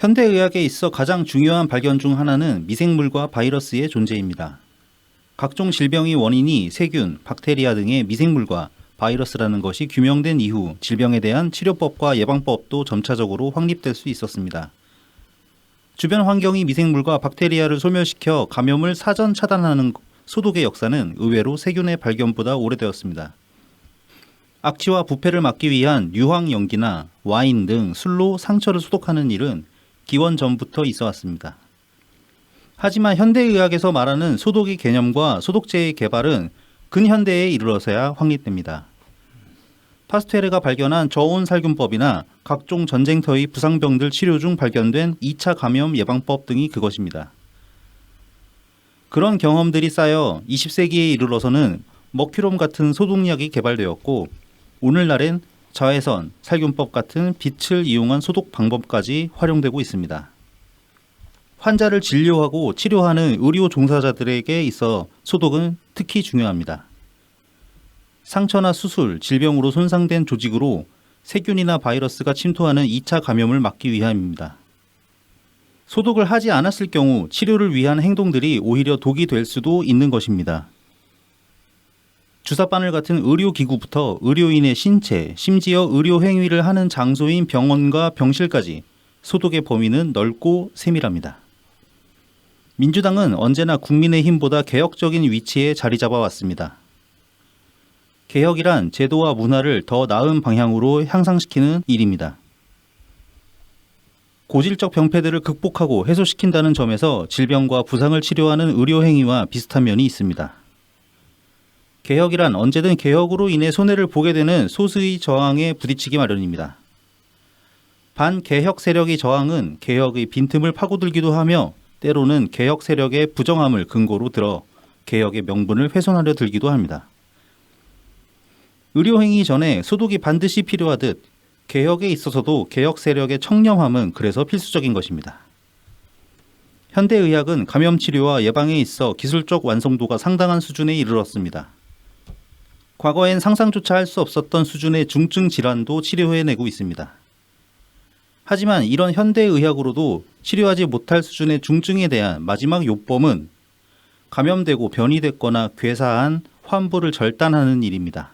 현대의학에 있어 가장 중요한 발견 중 하나는 미생물과 바이러스의 존재입니다. 각종 질병의 원인이 세균, 박테리아 등의 미생물과 바이러스라는 것이 규명된 이후 질병에 대한 치료법과 예방법도 점차적으로 확립될 수 있었습니다. 주변 환경이 미생물과 박테리아를 소멸시켜 감염을 사전 차단하는 소독의 역사는 의외로 세균의 발견보다 오래되었습니다. 악취와 부패를 막기 위한 유황연기나 와인 등 술로 상처를 소독하는 일은 기원 전부터 있어 왔습니다. 하지만 현대의학에서 말하는 소독의 개념과 소독제의 개발은 근현대에 이르러서야 확립됩니다. 파스테르가 발견한 저온 살균법이나 각종 전쟁터의 부상병들 치료 중 발견된 2차 감염 예방법 등이 그것입니다. 그런 경험들이 쌓여 20세기에 이르러서는 머큐롬 같은 소독약이 개발되었고 오늘날엔 자외선, 살균법 같은 빛을 이용한 소독 방법까지 활용되고 있습니다. 환자를 진료하고 치료하는 의료 종사자들에게 있어 소독은 특히 중요합니다. 상처나 수술, 질병으로 손상된 조직으로 세균이나 바이러스가 침투하는 2차 감염을 막기 위함입니다. 소독을 하지 않았을 경우 치료를 위한 행동들이 오히려 독이 될 수도 있는 것입니다. 주사바늘 같은 의료기구부터 의료인의 신체, 심지어 의료 행위를 하는 장소인 병원과 병실까지 소독의 범위는 넓고 세밀합니다. 민주당은 언제나 국민의힘보다 개혁적인 위치에 자리 잡아왔습니다. 개혁이란 제도와 문화를 더 나은 방향으로 향상시키는 일입니다. 고질적 병폐들을 극복하고 해소시킨다는 점에서 질병과 부상을 치료하는 의료행위와 비슷한 면이 있습니다. 개혁이란 언제든 개혁으로 인해 손해를 보게 되는 소수의 저항에 부딪히기 마련입니다. 반개혁 세력의 저항은 개혁의 빈틈을 파고들기도 하며 때로는 개혁 세력의 부정함을 근거로 들어 개혁의 명분을 훼손하려 들기도 합니다. 의료행위 전에 소독이 반드시 필요하듯 개혁에 있어서도 개혁 세력의 청렴함은 그래서 필수적인 것입니다. 현대의학은 감염치료와 예방에 있어 기술적 완성도가 상당한 수준에 이르렀습니다. 과거엔 상상조차 할 수 없었던 수준의 중증 질환도 치료해내고 있습니다. 하지만 이런 현대의학으로도 치료하지 못할 수준의 중증에 대한 마지막 요법은 감염되고 변이 됐거나 괴사한 환부를 절단하는 일입니다.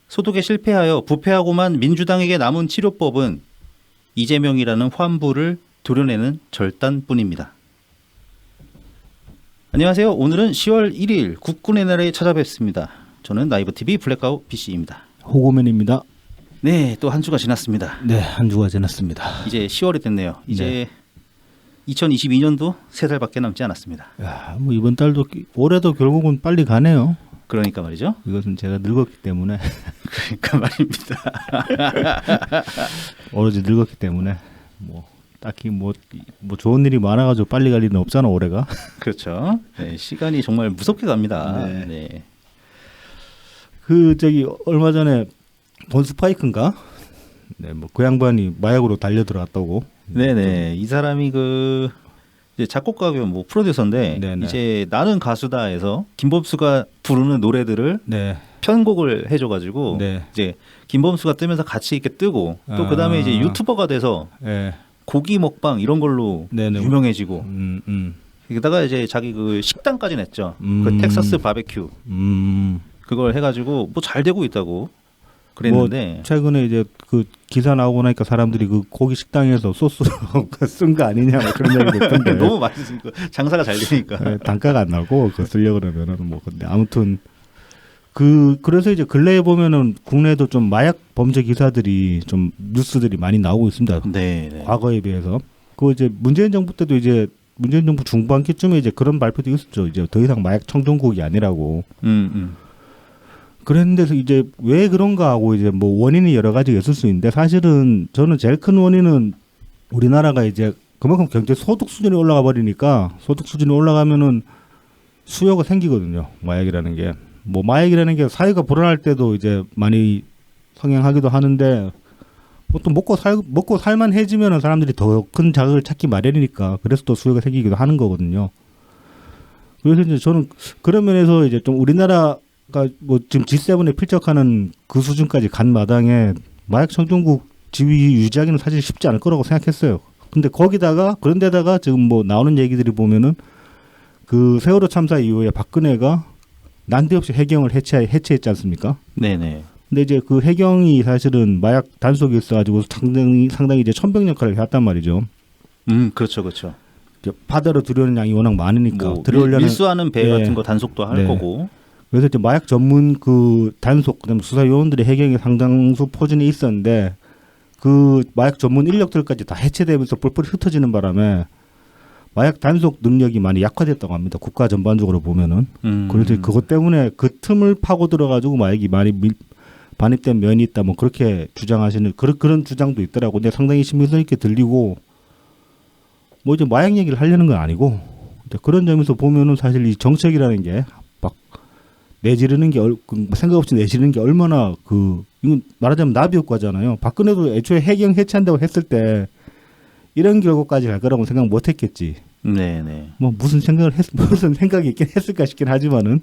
소독에 실패하여 부패하고만 민주당에게 남은 치료법은 이재명이라는 환부를 도려내는 절단뿐입니다. 안녕하세요. 오늘은 10월 1일 국군의 날에 찾아뵙습니다. 저는 나이버TV 블랙아웃 PC입니다. 호고맨입니다. 네, 또 한 주가 지났습니다. 네, 한 주가 지났습니다. 이제 10월이 됐네요. 이제 2022년도 3달밖에 남지 않았습니다. 야, 뭐 이번 달도 올해도 결국은 빨리 가네요. 그러니까 말이죠. 이것은 제가 늙었기 때문에. 그러니까 말입니다. 오로지 늙었기 때문에 뭐 딱히 뭐 좋은 일이 많아가지고 빨리 갈 일은 없잖아 올해가. 그렇죠. 네, 시간이 정말 무섭게 갑니다. 네. 네. 그 저기 얼마 전에 돈 스파이크인가? 네, 뭐 그 양반이 마약으로 달려 들어갔다고. 네네. 이 사람이 그 이제 작곡가고 뭐 프로듀서인데 네네. 이제 나는 가수다에서 김범수가 부르는 노래들을 네. 편곡을 해줘가지고 네. 이제 김범수가 뜨면서 같이 이렇게 뜨고 또 그다음에 이제 유튜버가 돼서 네. 고기 먹방 이런 걸로 네네. 유명해지고 음. 게다가 이제 자기 그 식당까지 냈죠. 그 텍사스 바베큐 그걸 해가지고 뭐 잘 되고 있다고 그랬는데 뭐 최근에 이제 그 기사 나오고 나니까 사람들이 그 고기 식당에서 소스 쓴 거 아니냐 뭐 그런 얘기 듣던데. 너무 맛있으니까 장사가 잘 되니까 네, 단가가 안 나고 그거 쓰려 그러면은 뭐 근데 아무튼 그래서 이제 근래에 보면은 국내에도 좀 마약 범죄 기사들이 좀 뉴스들이 많이 나오고 있습니다. 네. 과거에 비해서 그 이제 문재인 정부 때도 이제 문재인 정부 중반기쯤에 이제 그런 발표도 있었죠. 이제 더 이상 마약 청정국이 아니라고. 그랬는데 이제 왜 그런가 하고 이제 뭐 원인이 여러 가지가 있을 수 있는데 사실은 저는 제일 큰 원인은 우리나라가 이제 그만큼 경제 소득 수준이 올라가 버리니까 소득 수준이 올라가면은 수요가 생기거든요. 마약이라는 게. 뭐 마약이라는 게 사회가 불안할 때도 이제 많이 성행하기도 하는데 보통 먹고 살만해지면은 사람들이 더 큰 자극을 찾기 마련이니까 그래서 또 수요가 생기기도 하는 거거든요. 그래서 이제 저는 그런 면에서 이제 좀 우리나라가 뭐 지금 G7에 필적하는 그 수준까지 간 마당에 마약 청정국 지위 유지하기는 사실 쉽지 않을 거라고 생각했어요. 근데 거기다가 그런 데다가 지금 뭐 나오는 얘기들이 보면은 그 세월호 참사 이후에 박근혜가 난데없이 해경을 해체했지 않습니까? 네네. 근데 이제 그 해경이 사실은 마약 단속이 있어가지고 상당히 이제 천병 역할을 해왔단 말이죠. 그렇죠, 그렇죠. 이제 바다로 들여오는 양이 워낙 많으니까 뭐 들어오려는 밀수하는 배 네. 같은 거 단속도 할 네. 거고. 그래서 이제 마약 전문 그 단속 그다음에 수사 요원들의 해경에 상당수 포진이 있었는데 그 마약 전문 인력들까지 다 해체되면서 뿔뿔이 흩어지는 바람에 마약 단속 능력이 많이 약화됐다고 합니다. 국가 전반적으로 보면은. 그래서 그것 때문에 그 틈을 파고 들어가지고 마약이 많이 반입된 면이 있다. 뭐 그렇게 주장하시는 그런 주장도 있더라고. 근데 상당히 신빙성 있게 들리고 뭐 이제 마약 얘기를 하려는 건 아니고 그런 점에서 보면은 사실 이 정책이라는 게 막 내지르는 게 생각 없이 내지르는 게 얼마나 이건 말하자면 나비 효과잖아요. 박근혜도 애초에 해경 해체한다고 했을 때 이런 결과까지 갈 거라고 생각 못 했겠지. 네네. 뭐 무슨 생각이 있긴 했을까 싶긴 하지만은.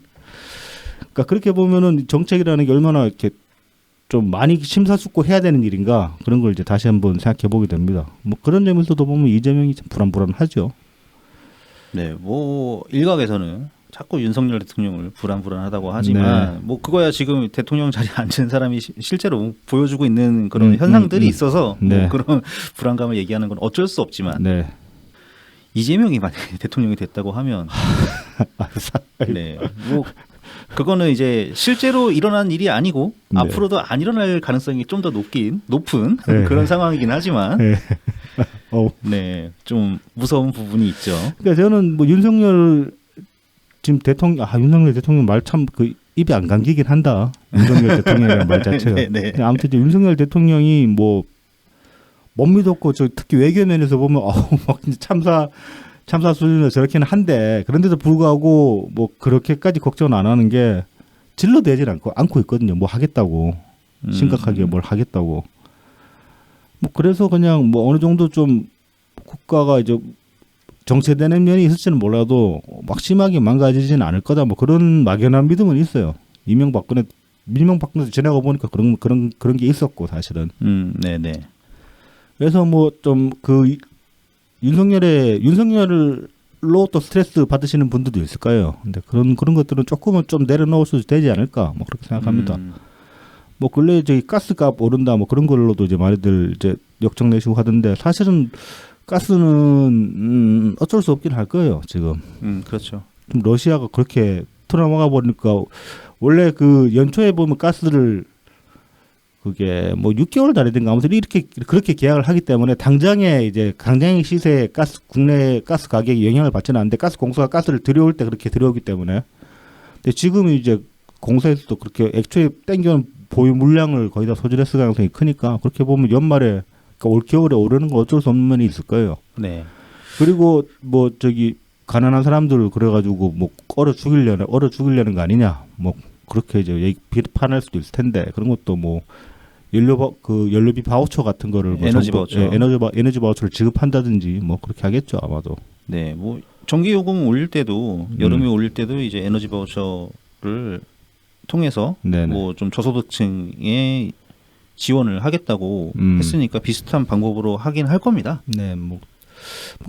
그러니까 그렇게 보면은 정책이라는 게 얼마나 이렇게 좀 많이 심사숙고해야 되는 일인가 그런 걸 이제 다시 한번 생각해 보게 됩니다. 뭐 그런 점에서도 보면 이재명이 참 불안불안하죠. 네, 뭐 일각에서는 자꾸 윤석열 대통령을 불안불안하다고 하지만 네. 뭐 그거야 지금 대통령 자리에 앉은 사람이 실제로 보여주고 있는 그런 현상들이 있어서 네. 뭐 그런 불안감을 얘기하는 건 어쩔 수 없지만 네. 이재명이 만약에 대통령이 됐다고 하면 네, 뭐 그거는 이제 실제로 일어난 일이 아니고 네. 앞으로도 안 일어날 가능성이 좀 더 높은 네. 그런 상황이긴 하지만 네. 네, 좀 무서운 부분이 있죠. 그러니까 저는 뭐 윤석열 지금 윤석열 대통령 말 참 그 입이 안 감기긴 한다. 윤석열 대통령이라는 말 자체가. 네, 네. 아무튼 이제 윤석열 대통령이 뭐 못 믿었고 특히 외교면에서 보면 막 참사 수준으로 저렇게는 한데 그런데도 불구하고 뭐 그렇게까지 걱정 안 하는 게 질러대질 않고 있거든요. 뭐 하겠다고 심각하게 뭘 하겠다고. 뭐 그래서 그냥 뭐 어느 정도 좀 국가가 이제 정체되는 면이 있을지는 몰라도 막 심하게 망가지지는 않을 거다. 뭐 그런 막연한 믿음은 있어요. 이명박근혜도 지나가 보니까 그런 게 있었고 사실은. 네네. 그래서 뭐 좀 윤석열로 또 스트레스 받으시는 분들도 있을 거예요. 근데 그런 것들은 조금은 좀 내려놓을 되지 않을까. 뭐 그렇게 생각합니다. 뭐 근래 저기 가스값 오른다 뭐 그런 걸로도 이제 많이들 이제 역정 내시고 하던데 사실은 가스는 어쩔 수 없긴 할 거예요 지금. 그렇죠. 좀 러시아가 그렇게 틀어막아 버리니까 원래 그 연초에 보면 가스를 그게 뭐 6개월 달이든가 아무튼 그렇게 계약을 하기 때문에 당장의 시세에 국내 가스 가격이 영향을 받지는 않는데 가스 공사가 가스를 들여올 때 그렇게 들여오기 때문에. 근데 지금 이제 공사에서도 그렇게 애초에 땡겨온 보유 물량을 거의 다 소진했을 가능성이 크니까 그렇게 보면 연말에 그러니까 올 겨울에 오르는 건 어쩔 수 없는 면이 있을 거예요. 네. 그리고 뭐 가난한 사람들을 그래가지고 뭐 얼어 죽이려는 거 아니냐 뭐 그렇게 이제 비판할 수도 있을 텐데 그런 것도 뭐 연료비 바우처 같은 거를 뭐 에너지 바우처. 에너지 바우처를 지급한다든지 뭐 그렇게 하겠죠 아마도. 네, 뭐 전기 요금 올릴 때도 여름에 올릴 때도 이제 에너지 바우처를 통해서 뭐 좀 저소득층에 지원을 하겠다고 했으니까 비슷한 방법으로 하긴 할 겁니다. 네, 뭐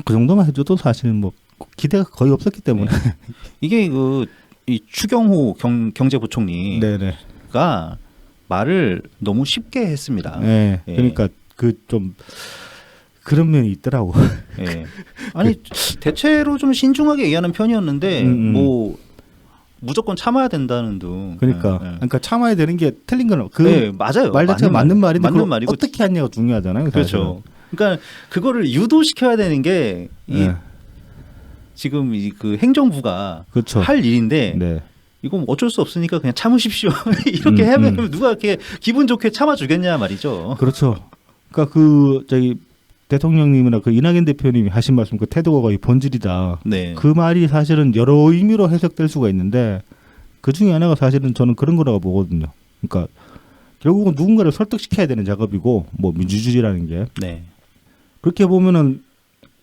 그 정도만 해줘도 사실 뭐 기대가 거의 없었기 때문에. 네. 이게 이 추경호 경제부총리가 네네. 말을 너무 쉽게 했습니다. 네, 예. 그러니까 좀 그런 면이 있더라고. 예. 아니 대체로 좀 신중하게 얘기하는 편이었는데 뭐 무조건 참아야 된다는 둥. 그러니까 참아야 되는 게 틀린 건 네, 맞아요. 말 자체가 맞는 말인데 맞는 말이고 어떻게 하냐가 중요하잖아요. 그렇죠. 사실은. 그러니까 그거를 유도시켜야 되는 게 지금 그 행정부가 그렇죠. 할 일인데 네. 이건 어쩔 수 없으니까 그냥 참으십시오. 이렇게 하면 누가 이렇게 기분 좋게 참아주겠냐 말이죠. 그렇죠. 그러니까 대통령님이나 이낙연 대표님이 하신 말씀 태도가 거의 본질이다. 네. 그 말이 사실은 여러 의미로 해석될 수가 있는데 그 중에 하나가 사실은 저는 그런 거라고 보거든요. 그러니까 결국은 누군가를 설득시켜야 되는 작업이고 뭐 민주주의라는 게. 네. 그렇게 보면은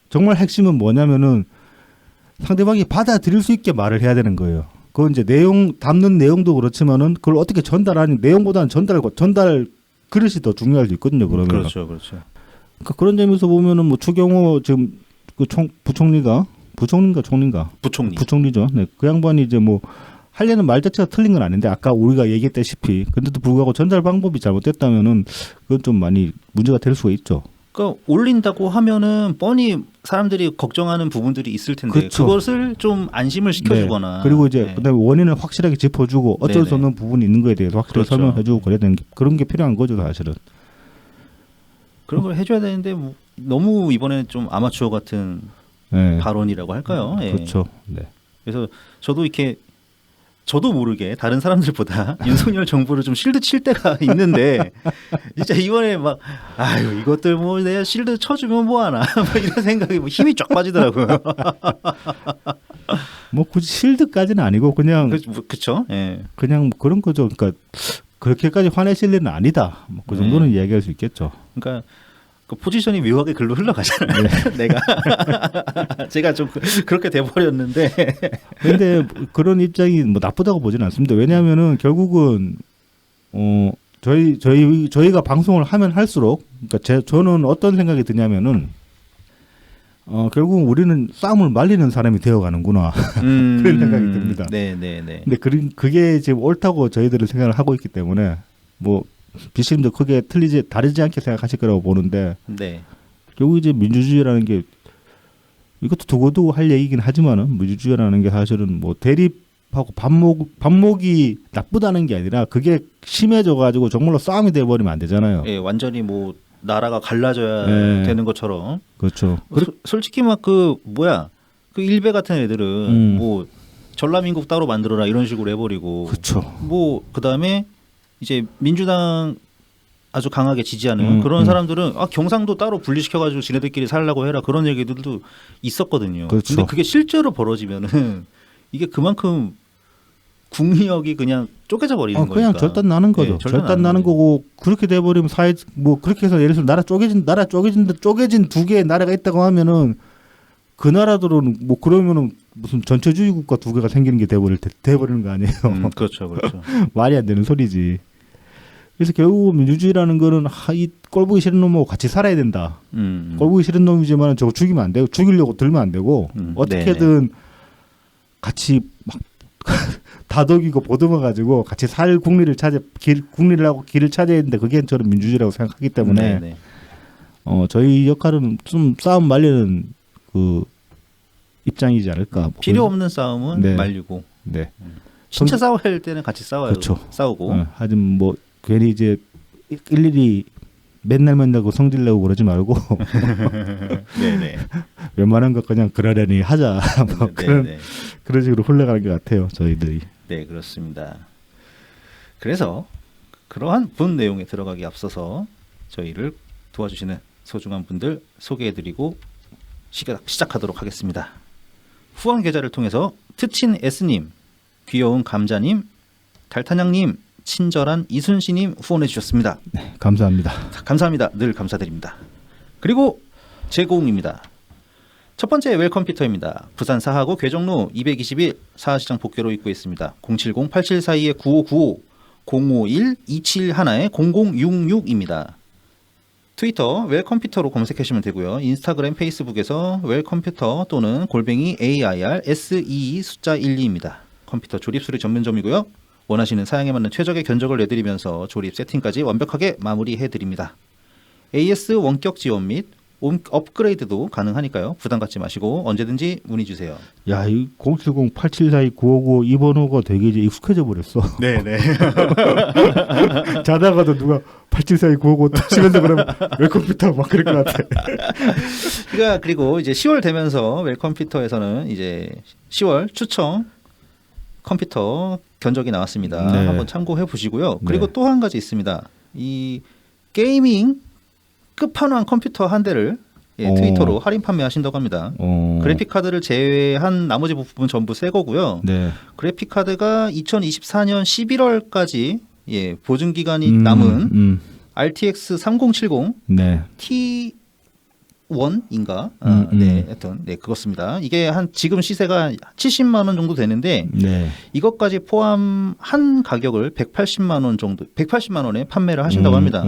정말 핵심은 뭐냐면은 상대방이 받아들일 수 있게 말을 해야 되는 거예요. 그건 이제 담는 내용도 그렇지만은 그걸 어떻게 전달하는 내용보다는 전달 그릇이 더 중요할 수 있거든요. 그러면. 그렇죠. 그러니까 그런 점에서 보면은 뭐 추경호 지금 그 부총리인가 부총리죠. 네, 그 양반이 이제 뭐 하려는 말 자체가 틀린 건 아닌데 아까 우리가 얘기했다시피 근데도 불구하고 전달 방법이 잘못됐다면은 그건 좀 많이 문제가 될 수가 있죠. 그러니까 올린다고 하면은 뻔히 사람들이 걱정하는 부분들이 있을 텐데 그렇죠. 그것을 좀 안심을 시켜주거나 네. 그리고 이제 네. 그다음에 원인을 확실하게 짚어주고 어쩔 수 네네. 없는 부분이 있는 거에 대해서 확실하게 그렇죠. 설명해주고 그래야 되는 게 그런 게 필요한 거죠 사실은. 그런 걸 해줘야 되는데 뭐 너무 이번에는 좀 아마추어 같은 네. 발언이라고 할까요? 예. 그렇죠. 네. 그래서 저도 이렇게 저도 모르게 다른 사람들보다 윤석열 정부를 좀 실드 칠 때가 있는데 진짜 이번에 막 아유 이것들 뭐 내가 실드 쳐주면 뭐하나 뭐 이런 생각이 뭐 힘이 쫙 빠지더라고요. 뭐 굳이 실드까지는 아니고 그냥 그렇죠. 예. 그냥 그런 거죠. 그러니까 그렇게까지 화내실 일은 아니다. 뭐 그 정도는 이야기할 수 있겠죠. 그러니까 그 포지션이 묘하게 글로 흘러가잖아요. 내가 제가 좀 그렇게 돼버렸는데. 근데 그런 입장이 뭐 나쁘다고 보지는 않습니다. 왜냐하면은 결국은 저희가 방송을 하면 할수록 그러니까 저는 어떤 생각이 드냐면은 결국 우리는 싸움을 말리는 사람이 되어가는구나 그런 생각이 듭니다. 네네네. 근데 그게 지금 옳다고 저희들은 생각을 하고 있기 때문에 뭐 비씨님도 크게 다르지 않게 생각하실 거라고 보는데 네. 결국 이제 민주주의라는 게 이것도 두고두고 할 얘기긴 하지만은 민주주의라는 게 사실은 뭐 대립하고 반목이 나쁘다는 게 아니라 그게 심해져 가지고 정말로 싸움이 돼 버리면 안 되잖아요. 예, 완전히 뭐 나라가 갈라져야 네. 되는 것처럼. 그렇죠. 솔직히 막 그 뭐야 그 일베 같은 애들은 뭐 전라민국 따로 만들어라 이런 식으로 해버리고. 그렇죠. 뭐 그다음에 이제 민주당 아주 강하게 지지하는 그런 사람들은 경상도 따로 분리시켜가지고 지네들끼리 살려고 해라 그런 얘기들도 있었거든요. 그렇죠. 근데 그게 실제로 벌어지면은 이게 그만큼 국력이 그냥 쪼개져 버리는 거니까. 그냥 절단 나는 거죠. 예, 절단 나는 거고 그렇게 돼 버리면 사회 뭐 그렇게 해서 예를 들어 나라 쪼개진 두 개의 나라가 있다고 하면은 그 나라들은 뭐 그러면은 무슨 전체주의 국가 두 개가 생기는 게 돼버리는 거 아니에요. 그렇죠, 그렇죠. 말이 안 되는 소리지. 그래서 결국 민주주의라는 거는 이 꼴보기 싫은 놈하고 같이 살아야 된다. 꼴보기 싫은 놈이지만 저거 죽이면 안 되고 죽이려고 들면 안 되고 어떻게든 같이 막 다독이고 보듬어 가지고 같이 살 국리를 길을 찾아야 되는데 그게 저는 민주주의라고 생각하기 때문에 네네. 저희 역할은 좀 싸움 말리는 그 입장이지 않을까. 뭐 필요 없는 싸움은 네. 말리고. 네. 진짜 싸워야 할 때는 같이 싸워요. 그렇죠. 싸우고. 하여튼 뭐 괜히 이제 일일이 맨날 그 성질 내고 그러지 말고 네네. 웬만한 거 그냥 그러려니 하자. 뭐 네네. 그런 식으로 흘러가는 것 같아요. 저희들이. 네, 그렇습니다. 그래서 그러한 본 내용에 들어가기 앞서서 저희를 도와주시는 소중한 분들 소개해드리고 시작하도록 하겠습니다. 후원 계좌를 통해서 트친 S님, 귀여운 감자님, 달타냥님, 친절한 이순씨님 후원해 주셨습니다. 네, 감사합니다. 감사합니다. 늘 감사드립니다. 그리고 제공입니다. 첫 번째 웰컴퓨터입니다. 부산 사하구 괴정로 221 사하시장 복개로 입구에 있습니다. 070-8742-9595 051-271-0066입니다. 트위터 웰컴퓨터로 검색하시면 되고요. 인스타그램, 페이스북에서 웰컴퓨터 또는 골뱅이 AIRSEE 숫자 12입니다. 컴퓨터 조립 수리 전문점이고요. 원하시는 사양에 맞는 최적의 견적을 내드리면서 조립 세팅까지 완벽하게 마무리해드립니다. AS 원격 지원 및 업그레이드도 가능하니까요. 부담 갖지 마시고 언제든지 문의 주세요. 야, 이 070-8742-9595 이 번호가 되게 이제 익숙해져 버렸어. 네네. 자다가도 누가 8742-9595 치면서 그러면 웰컴퓨터 막 그럴 것 같아. 그리고 이제 10월 되면서 웰컴퓨터에서는 이제 10월 추첨 컴퓨터 견적이 나왔습니다. 네. 한번 참고해 보시고요. 그리고 네. 또 한 가지 있습니다. 이 게이밍 끝판왕 컴퓨터 한 대를 트위터로 할인 판매하신다고 합니다. 그래픽 카드를 제외한 나머지 부분은 전부 새 거고요. 네. 그래픽 카드가 2024년 11월까지 보증 기간이 남은 RTX 3070 네. 원인가? 네, 하여튼 네 그렇습니다. 이게 한 지금 시세가 70만 원 정도 되는데 네. 이것까지 포함한 가격을 180만 원 정도, 180만 원에 판매를 하신다고 합니다.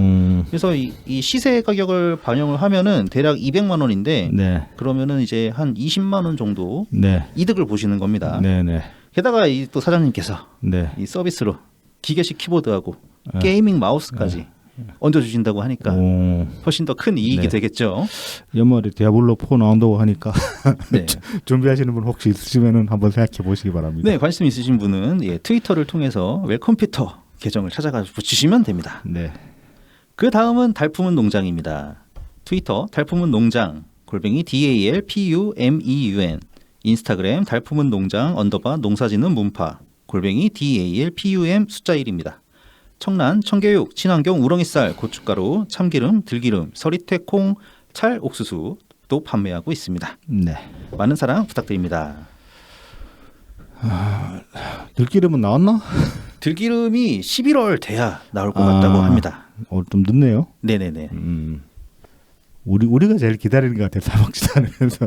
그래서 이 시세 가격을 반영을 하면은 대략 200만 원인데 네. 그러면은 이제 한 20만 원 정도 네. 이득을 보시는 겁니다. 네. 네. 게다가 이 또 사장님께서 네. 이 서비스로 기계식 키보드하고 네. 게이밍 마우스까지 얹어주신다고 하니까 오. 훨씬 더 큰 이익이 네. 되겠죠. 연말에 디아블로 4 나온다고 하니까 네. 준비하시는 분 혹시 있으시면은 한번 생각해 보시기 바랍니다. 네, 관심 있으신 분은 예, 트위터를 통해서 웰컴퓨터 계정을 찾아가 붙이시면 됩니다. 네. 그 다음은 달품은 농장입니다. 트위터 달품은 농장 골뱅이 DALPUMEUN 인스타그램 달품은 농장 언더바 농사짓는 문파 골뱅이 DALPUM 숫자 1입니다. 청란, 청교육, 친환경 우렁이쌀, 고춧가루, 참기름, 들기름, 서리태, 콩, 찰, 옥수수도 판매하고 있습니다. 네. 많은 사랑 부탁드립니다. 들기름은 나왔나? 들기름이 11월 돼야 나올 것 같다고 합니다. 좀 늦네요. 네네네. 우리가 제일 기다리는 것 같아요. 사 먹지도 않으면서.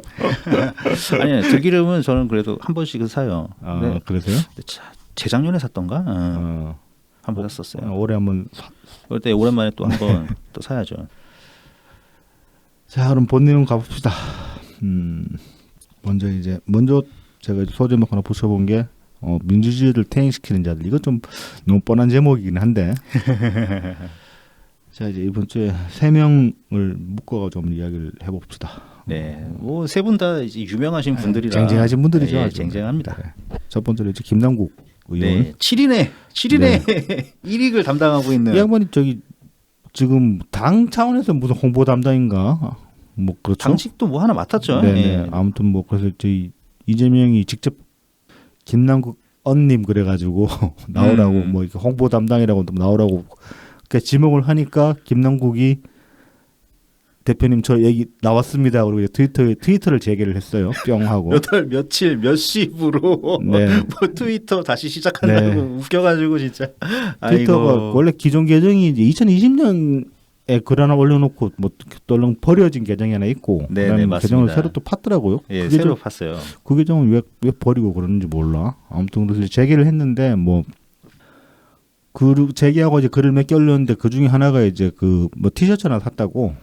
아니 들기름은 저는 그래도 한 번씩은 사요. 네. 그러세요? 재작년에 샀던가? 한번 샀었어요. 올해 한번 그럴 때 오랜만에 또 한번 또 사야죠. 자, 그럼 본 내용 가봅시다. 먼저 제가 소제목 하나 붙여본 게 민주주의를 퇴행시키는 자들. 이거 좀 너무 뻔한 제목이긴 한데. 자, 이제 이번 주에 3명을 묶어가 좀 이야기를 해봅시다. 네, 뭐 세 분 다 유명하신 분들이라 쟁쟁하신 분들이죠. 네, 아주. 쟁쟁합니다. 네. 첫 번째로 이제 김남국 의원. 네, 7인의 1익을 담당하고 있는 이 양반이 지금 당 차원에서 무슨 홍보 담당인가? 뭐 그렇죠. 당직도 뭐 하나 맡았죠. 네. 네. 아무튼 뭐 그래서 저희 이재명이 직접 김남국 언님 그래가지고 나오라고 뭐 이렇게 홍보 담당이라고 나오라고 그 지목을 하니까 김남국이 대표님 저 얘기 나왔습니다. 그리고 트위터를 재개를 했어요. 뿅 하고. 몇 월 며칠 몇 시부로 네. 뭐 트위터 다시 시작한다고 네. 웃겨가지고 진짜. 트위터가 아이고. 원래 기존 계정이 이제 2020년에 글 하나 올려놓고 뭐 떨렁 버려진 계정이 하나 있고 네네, 그다음에 맞습니다. 계정을 새로 또 팠더라고요. 예, 그 새로 계정, 팠어요. 그 계정은 왜 버리고 그러는지 몰라. 아무튼 그래서 재개를 했는데 뭐 재개하고 이제 글을 몇 개 올렸는데 그 중에 하나가 이제 그 뭐 티셔츠 하나 샀다고.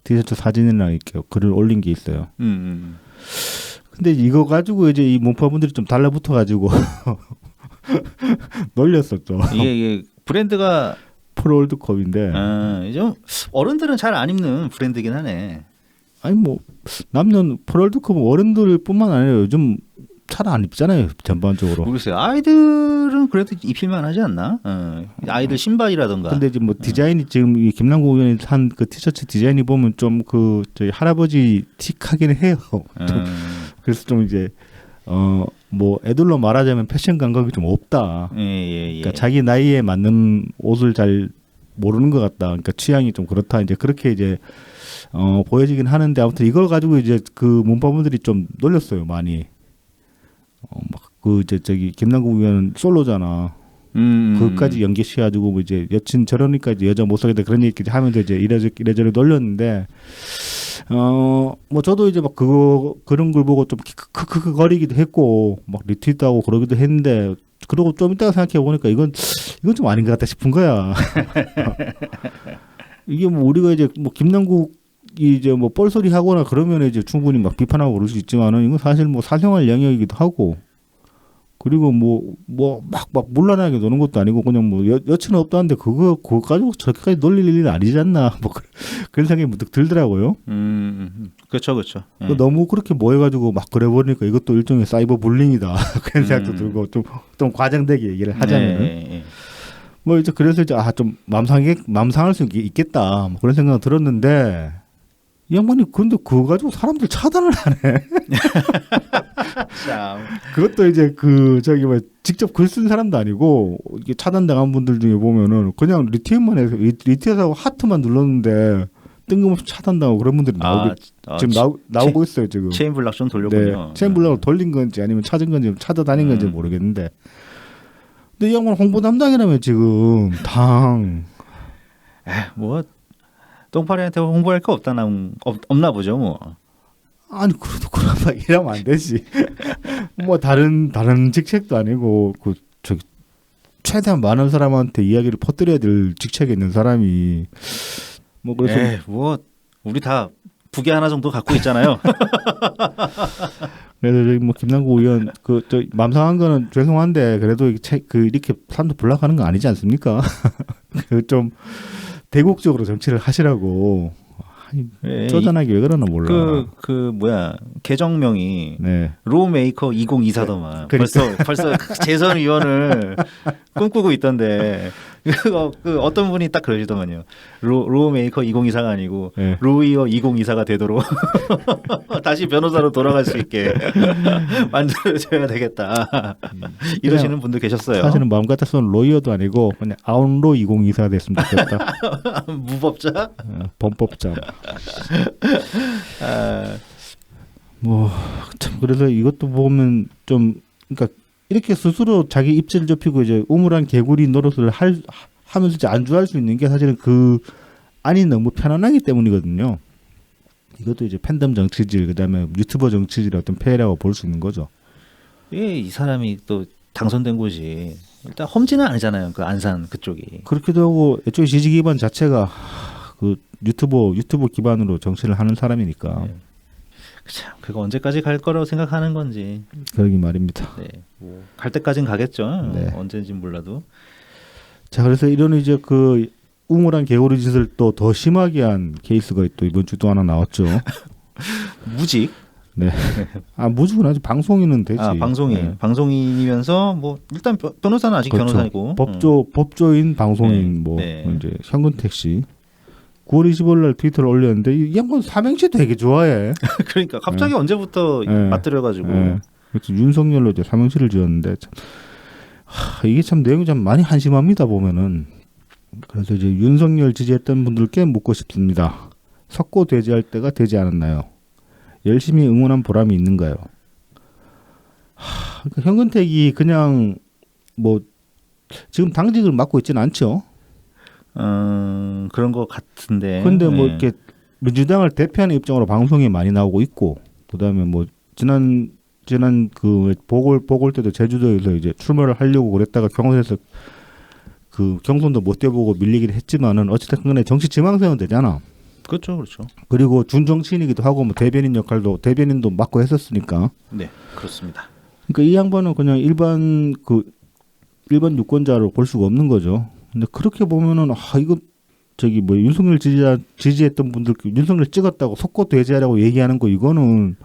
티셔츠 사진이나 이렇게 글을 올린 게 있어요. 근데 이거 가지고 이제 이 문파분들이 좀 달라붙어 가지고 놀렸었죠. 이게 브랜드가 프로 월드컵인데. 좀 어른들은 잘 안 입는 브랜드긴 하네. 아니 뭐 남녀 프로 월드컵은 어른들뿐만 아니라 요즘 잘 안 입잖아요. 전반적으로. 모르겠어요. 아이들은 그래도 입힐만 하지 않나? 아이들 신발이라던가. 근데 이제 뭐 디자인이 지금 이 김남국 의원이 산 그 티셔츠 디자인이 보면 좀 그 저희 할아버지 틱하긴 해요. 그래서 좀 이제 뭐 애들로 말하자면 패션 감각이 좀 없다. 예. 그러니까 자기 나이에 맞는 옷을 잘 모르는 것 같다. 그러니까 취향이 좀 그렇다. 이제 그렇게 이제 보여지긴 하는데 아무튼 이걸 가지고 이제 그 문파분들이 좀 놀렸어요. 많이. 막 그 이제 저기 김남국 의원은 솔로잖아. 그것까지 연계시켜가지고 뭐 이제 여친 저러니까 이제 여자 못 사겠다 그런 얘기 하면서 이제 이래저래 놀렸는데 뭐 저도 이제 막 그런 걸 보고 좀 크크거리기도 했고 막 리트윗하고 그러기도 했는데 그러고 좀 이따가 생각해 보니까 이건 좀 아닌 것 같다 싶은 거야. 이게 뭐 우리가 이제 뭐 김남국 이제 뭐 뻘소리 하거나 그러면 이제 충분히 막 비판하고 그럴 수 있지만은 이건 사실 뭐 사생활 영역이기도 하고 그리고 뭐 막 물란하게 노는 것도 아니고 그냥 뭐 여친은 없다는데 그거 가지고 저렇게까지 놀릴 일은 아니지 않나 뭐 그런 생각이 문득 들더라고요. 그렇죠. 예. 너무 그렇게 모여가지고 막 그래버리니까 이것도 일종의 사이버 불링이다 그런 생각도 들고 좀 과장되게 얘기를 하자면 네. 뭐 이제 그래서 이제 좀 맘상할 수 있겠다 뭐 그런 생각 들었는데. 이 양반이 근데 그거 가지고 사람들 차단을 하네. 참. 그것도 이제 저기 뭐 직접 글 쓴 사람도 아니고 이게 차단당한 분들 중에 보면은 그냥 리트윗만 해서 리트윗하고 하트만 눌렀는데 뜬금없이 차단당하고 그런 분들이 지금 나오고 있어요 지금. 체인 블락 좀 돌렸군요. 네, 체인 블락을 돌린 건지 아니면 찾은 건지 찾아다닌 건지 모르겠는데. 근데 이 양반 홍보 담당이라면 지금 당. 뭐 똥파리한테 홍보할 거 없나 보죠 뭐. 아니 그래도 그런 말 이러면 안 되지. 뭐 다른 직책도 아니고 그 저기 최대한 많은 사람한테 이야기를 퍼뜨려야 될 직책에 있는 사람이 뭐 그래서 뭐 우리 다 부계 하나 정도 갖고 있잖아요. 그래서 저기 뭐 김남국 의원 그 저 맘상한 거는 죄송한데 그래도 이렇게 사람들 불락하는 거 아니지 않습니까? 그 좀 대국적으로 정치를 하시라고. 아니, 쪼잔하게 왜 그러나 몰라. 그 뭐야 계정명이 네. 로메이커 2024더만. 그러니까. 벌써 재선 위원을 꿈꾸고 있던데 그 어떤 분이 딱 그러시더만요. 로메이커 2024가 아니고 네. 로이어 2024가 되도록 다시 변호사로 돌아갈 수 있게 만들어줘야 되겠다. 이러시는 분도 계셨어요. 사실은 마음 같아서는 로이어도 아니고 그냥 아웃로 2024 됐으면 좋겠다. 무법자? 범법자. 뭐 참 그래서 이것도 보면 좀 그러니까 이렇게 스스로 자기 입지를 좁히고 이제 우물한 개구리 노릇을 하면서 이제 안주할 수 있는 게 사실은 그 안이 너무 편안하기 때문이거든요. 이것도 이제 팬덤 정치질 그다음에 유튜버 정치질의 어떤 폐해라고 볼 수 있는 거죠. 예, 이 사람이 또 당선된 곳이 일단 험지는 아니잖아요. 그 안산 그쪽이. 그렇기도 하고 애초에 지지 기반 자체가 그 유튜브 기반으로 정치를 하는 사람이니까. 네. 참 그거 언제까지 갈 거라고 생각하는 건지. 그러기 말입니다. 네, 뭐 갈 때까진 가겠죠. 네. 언제인지는 몰라도. 자, 그래서 이런 이제 그 우물한 개구리 짓을 또 더 심하게 한 케이스가 또 이번 주도 하나 나왔죠. 무직. 네. 아 무직은 아직 방송인은 되지. 아 방송인. 네. 방송인이면서 뭐 일단 변호사는 아직 그렇죠. 변호사이고. 법조인 방송인 네. 뭐 네. 이제 현근택 씨. 9월 25일 날 트위터를 올렸는데 이 양반 삼행시 되게 좋아해. 그러니까 갑자기 언제부터 네. 맞들여가지고. 네. 그래서 윤석열로 이제 삼행시를 지었는데 참, 이게 참 내용이 좀 많이 한심합니다 보면은. 그래서 이제 윤석열 지지했던 분들께 묻고 싶습니다. 석고 대지할 때가 되지 않았나요? 열심히 응원한 보람이 있는가요? 그러니까 현근택이 그냥 뭐 지금 당직을 맡고 있지는 않죠. 그런 것 같은데. 근데 뭐 네. 이렇게 민주당을 대표하는 입장으로 방송에 많이 나오고 있고, 그다음에 뭐 지난 그 보궐 때도 제주도에서 이제 출마를 하려고 그랬다가 경선에서 그 경선도 못 뛰어보고 밀리긴 했지만은 어쨌든 간에 정치 지망생은 되잖아. 그렇죠, 그렇죠. 그리고 준정치인이기도 하고 뭐 대변인도 맡고 했었으니까. 네, 그렇습니다. 그러니까 이 양반은 그냥 일반 유권자로 볼 수가 없는 거죠. 근데 그렇게 보면은 이거 저기 뭐 윤석열 지지했던 분들 윤석열 찍었다고 석고 대지하라고 얘기하는 거 이거는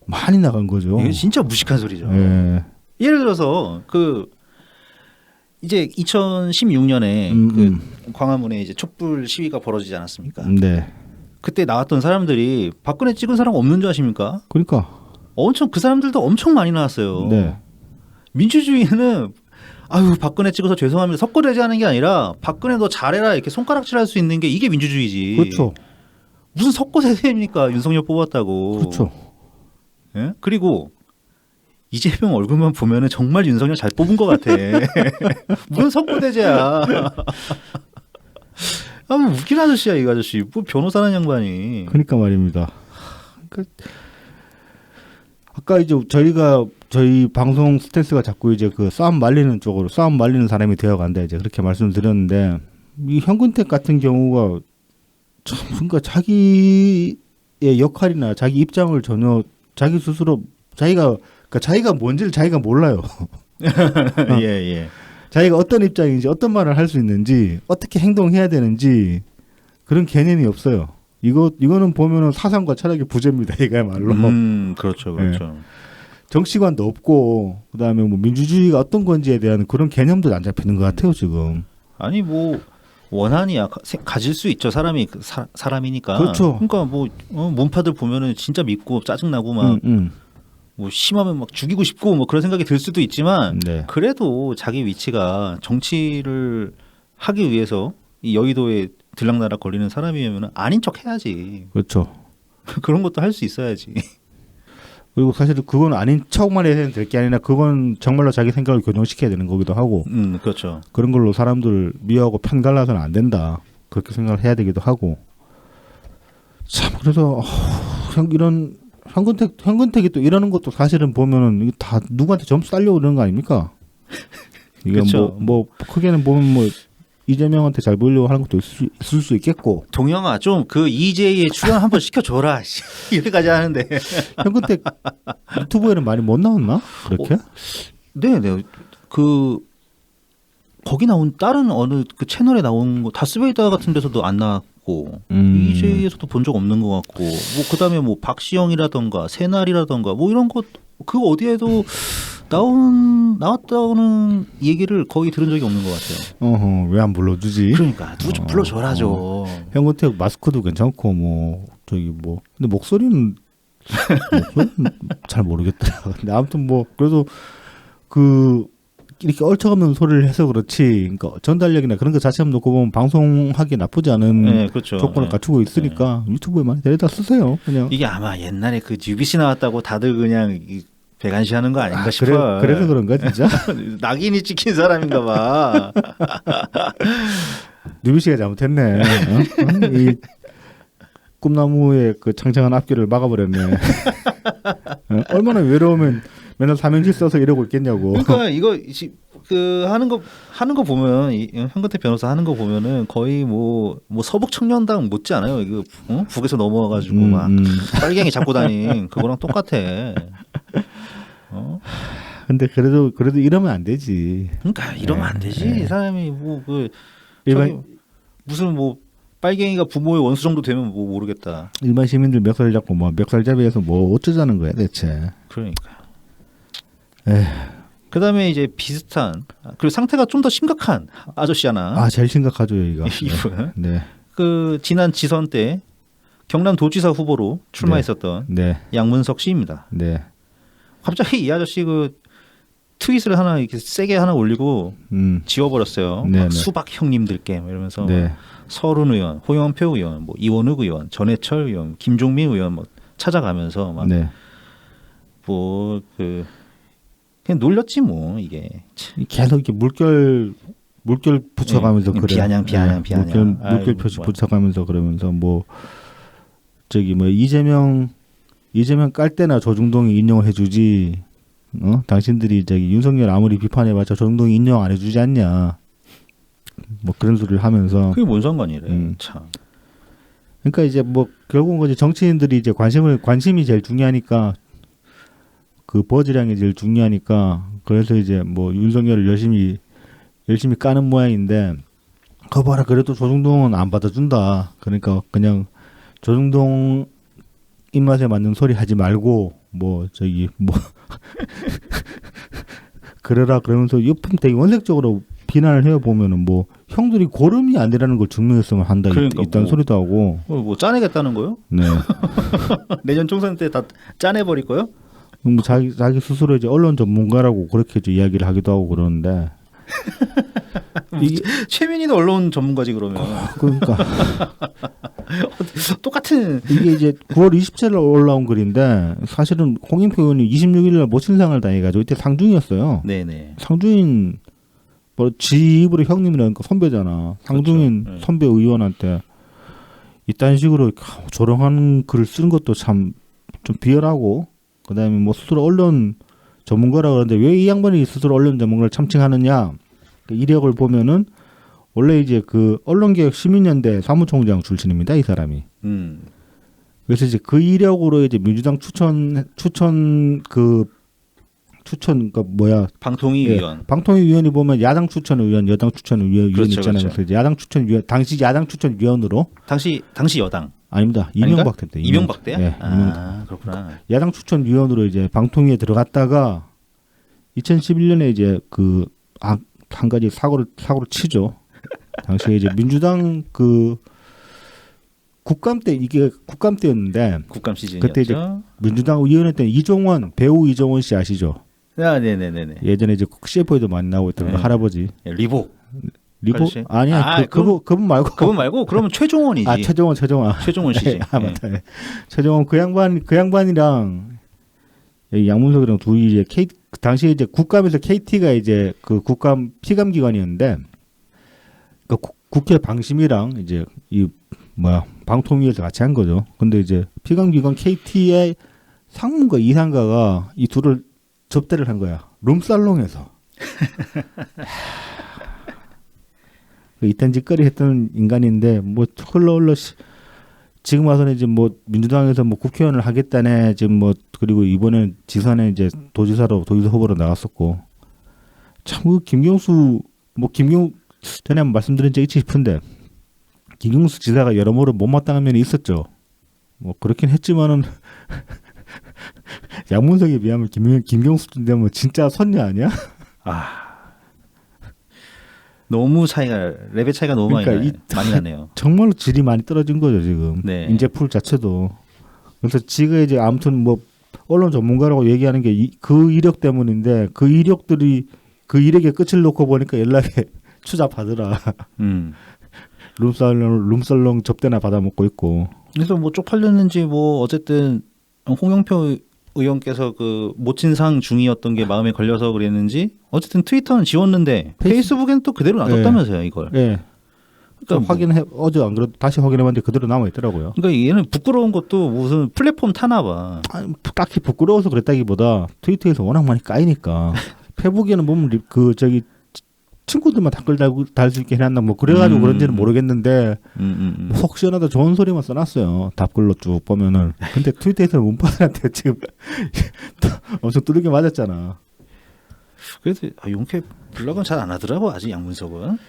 많이 나간 거죠. 이게 진짜 무식한 소리죠. 예. 예를 들어서 그 이제 2016년에 그 광화문에 이제 촛불 시위가 벌어지지 않았습니까? 네. 그때 나왔던 사람들이 박근혜 찍은 사람 없는 줄 아십니까? 그러니까. 엄청 그 사람들도 엄청 많이 나왔어요. 네. 민주주의는 아유 박근혜 찍어서 죄송합니다 석고대지하는 게 아니라 박근혜 너 잘해라 이렇게 손가락질할 수 있는 게 이게 민주주의지. 그렇죠. 무슨 석고대지입니까? 윤석열 뽑았다고. 그렇죠. 예? 그리고 이재명 얼굴만 보면은 정말 윤석열 잘 뽑은 것 같아. 무슨 석고대제야. 아, 뭐 웃긴 아저씨야 이 아저씨. 뭐 변호사라는 양반이. 그러니까 말입니다. 아까 이제 저희 방송 스탠스가 자꾸 이제 그 싸움 말리는 사람이 되어간다 이제 그렇게 말씀드렸는데 이 현근택 같은 경우가 참 그러니까 자기의 역할이나 자기 입장을 전혀 자기 스스로 자기가 뭔지를 자기가 몰라요. 예, 예. 자기가 어떤 입장인지 어떤 말을 할 수 있는지 어떻게 행동해야 되는지 그런 개념이 없어요. 이거는 보면은 사상과 철학의 부재입니다. 이거야말로. 그렇죠, 그렇죠. 정치관도 없고 그다음에 뭐 민주주의가 어떤 건지에 대한 그런 개념도 안 잡히는 것 같아요 지금. 아니 뭐 원한이야 가질 수 있죠 사람이 사람이니까. 그렇죠. 그러니까 뭐 문파들 보면은 진짜 믿고 짜증나고 막 뭐 심하면 막 죽이고 싶고 뭐 그런 생각이 들 수도 있지만 네. 그래도 자기 위치가 정치를 하기 위해서 이 여의도에 들락날락 걸리는 사람이면 아닌 척 해야지. 그렇죠. 그런 것도 할 수 있어야지. 그리고 사실 그건 아닌 척만 해야 될 게 아니라 그건 정말로 자기 생각을 교정시켜야 되는 거기도 하고. 그렇죠. 그런 걸로 사람들 미워하고 편 갈라서는 안 된다. 그렇게 생각을 해야 되기도 하고 참 그래서 이런 현근택이 또 이러는 것도 사실은 보면은 이게 다 누구한테 점수 따려고 그러는 거 아닙니까? 이게 그쵸. 뭐 크게는 보면 뭐 이재명한테 잘 보이려고 하는 것도 있을 수 있겠고 동영아 좀 그 EJ에 출연 한번 시켜줘라 이렇게까지 하는데 현근택 유튜브에는 많이 못 나왔나? 그렇게? 네네 그 거기 나온 다른 어느 그 채널에 나온 거 다스베이더 같은 데서도 안 나왔고 EJ에서도 본 적 없는 것 같고 뭐 그다음에 뭐 박시영이라던가 새날이라던가 뭐 이런 것 그 어디에도 나왔다는 얘기를 거의 들은 적이 없는 것 같아요. 왜 안 불러주지? 그러니까 누구 좀 불러줘라 좀. 현근택 마스크도 괜찮고 뭐 저기 뭐 근데 목소리는 잘 모르겠더라. 근데 아무튼 뭐 그래도 그 이렇게 얼척없는 소리를 해서 그렇지. 그러니까 전달력이나 그런 거 자체만 놓고 보면 방송하기 나쁘지 않은 네, 그렇죠. 조건을 네. 갖추고 있으니까 유튜브에 많이 데려다 쓰세요. 그냥. 이게 아마 옛날에 그 UBC 나왔다고 다들 그냥 배관시하는 거 아닌가 싶어요. 그래서 그런가 진짜? 낙인이 찍힌 사람인가 봐. 뉴비 씨가 잘못했네. 이 꿈나무의 그 창창한 앞길을 막아버렸네. 얼마나 외로우면 맨날 삼행시 써서 이러고 있겠냐고. 그러니까 이거 그 하는 거 보면 현근택 변호사 하는 거 보면은 거의 뭐 서북 청년당 못지 않아요. 이거 북에서 넘어와가지고 막 빨갱이 잡고 다닌 그거랑 똑같아. 근데 그래도 이러면 안 되지. 그러니까 이러면 안 되지. 이 사람이 뭐 그 일반 무슨 뭐 빨갱이가 부모의 원수 정도 되면 뭐 모르겠다. 일반 시민들 멱살 잡고 뭐 멱살잡이에서 뭐 어쩌자는 거야 대체. 그러니까. 그다음에 이제 비슷한 그리고 상태가 좀 더 심각한 아저씨 하나. 제일 심각하죠 여기가. 이분. 네. 그 지난 지선 때 경남도지사 후보로 출마했었던 네. 양문석 씨입니다. 네. 갑자기 이 아저씨 그 트윗을 하나 이렇게 세게 하나 올리고 지워버렸어요. 네, 막 네. 수박 형님들께 뭐 이러면서 네. 서른 의원, 호영표 의원, 뭐 이원욱 의원, 전해철 의원, 김종민 의원 뭐 찾아가면서 막 네. 뭐 그 그냥 놀렸지 뭐 이게. 계속 이렇게 물결 붙여가면서 그래. 비아냥. 물결 아이고, 표시 뭐. 붙여가면서 그러면서 뭐 저기 뭐 이재명 깔 때나 조중동이 인용을 해주지. 당신들이 저기 윤석열 아무리 비판해봤자 조중동이 인용 안 해주지 않냐. 뭐 그런 소리를 하면서. 그게 뭔 상관이래. 참. 그러니까 이제 뭐 결국은 이제 정치인들이 이제 관심이 제일 중요하니까 그 버즈량이 제일 중요하니까 그래서 이제 뭐 윤석열을 열심히 까는 모양인데 거 봐라 그래도 조중동은 안 받아준다. 그러니까 그냥 조중동 입맛에 맞는 소리 하지 말고 뭐 저기 뭐 그래라 그러면서 옆은 되게 원색적으로 비난을 해 보면은 뭐 형들이 고름이 아니라는 걸 증명했으면 한다 그러니까 있다는 뭐. 소리도 하고 뭐 짜내겠다는 거요? 네. 내년 총선 때 다 짜내버릴 거요? 뭐 자기 스스로 이제 언론 전문가라고 그렇게 이제 이야기를 하기도 하고 그러는데 이게 최민희도 언론 전문가지 그러면. 그러니까 똑같은. 이게 이제 9월 27일 올라온 글인데 사실은 홍영표 의원이 26일 날 모친 상을 당해가지고 이때 상중이었어요. 네네. 상중인 뭐 지 입으로 형님이라니까 선배잖아. 상중인 그렇죠. 네. 선배 의원한테 이딴 식으로 조롱하는 글을 쓰는 것도 참 좀 비열하고 그다음에 뭐 스스로 언론 전문가라 그러는데 왜 이 양반이 스스로 언론 전문가를 참칭하느냐 그 이력을 보면은 원래 이제 그 언론개혁 시민연대 사무총장 출신입니다 이 사람이. 그래서 이제 그 이력으로 이제 민주당 그러니까 뭐야 방통위 예, 의원. 방통위 위원이 보면 야당 추천 의원, 여당 추천 의원 그렇죠, 있잖아요. 그렇죠. 그래서 이제 야당 추천 위원 당시 야당 추천 위원으로 당시 여당. 아닙니다. 아닌가? 이명박 때. 이명박 때야? 네, 아 그렇구나. 야당 추천 위원으로 이제 방통위에 들어갔다가 2011년에 이제 그 한 가지 사고를 치죠. 당시에 이제 민주당 그 국감 때였는데 국감 시즌이었죠. 그때 이제 민주당 의원회 때 배우 이종원 씨 아시죠? 아, 네네네네. 예전에 이제 CF에도 많이 나오고 있던 그 네. 할아버지. 리복. 리복 아니야 그분 말고 그분 말고 그러면 최종원이지. 최종원 씨지. 맞다. 네. 최종원 그 양반이랑 양문석이랑 둘이 이제 당시에 이제 국감에서 KT가 이제 그 국감 피감 기관이었는데 국회 방심이랑 이제 이 뭐야 방통위에서 같이 한 거죠. 근데 이제 피감기관 KT의 상무가 이상가가 이 둘을 접대를 한 거야. 룸살롱에서. 이딴 짓거리 했던 인간인데 뭐 흘러 지금 와서는 이제 뭐 민주당에서 뭐 국회의원을 하겠다네 지금 뭐 그리고 이번에 지선에 이제 도지사 후보로 나갔었고 참 그 김경수 전에 한번 말씀드린 적이 있지 싶은데 김경수 지사가 여러모로 못마땅한 면이 있었죠. 뭐 그렇긴 했지만은 양문석에 비하면 김경수인데 뭐 진짜 선녀 아니야? 너무 레벨 차이가 너무 그러니까 많이 나네요. 정말로 질이 많이 떨어진 거죠 지금. 네. 인재풀 자체도. 그래서 지가 이제 아무튼 뭐 언론 전문가라고 얘기하는 게 그 이력 때문인데 그 이력의 끝을 놓고 보니까 연락에 추잡하더라. 룸살롱 접대나 받아먹고 있고. 그래서 뭐 쪽팔렸는지 뭐 어쨌든 홍영표 의원께서 그 모친상 중이었던 게 마음에 걸려서 그랬는지 어쨌든 트위터는 지웠는데 페이스북에는 또 그대로 놔뒀다면서요 이걸. 네. 그러니까 어제 안 그래도 다시 확인해봤는데 그대로 남아 있더라고요. 그러니까 얘는 부끄러운 것도 무슨 플랫폼 타나 봐. 딱히 부끄러워서 그랬다기보다 트위터에서 워낙 많이 까이니까 페북에는 보면 그 저기 친구들만 댓글 달 수 있게 해놨나 뭐 그래가지고 그런지는 모르겠는데 속 시원하다 좋은 소리만 써놨어요. 답글로 쭉 보면은. 근데 트위터에서는 문파들한테 지금 엄청 두들겨 맞았잖아. 그래서 용케 블럭은 잘 안 하더라고 아직 양문석은.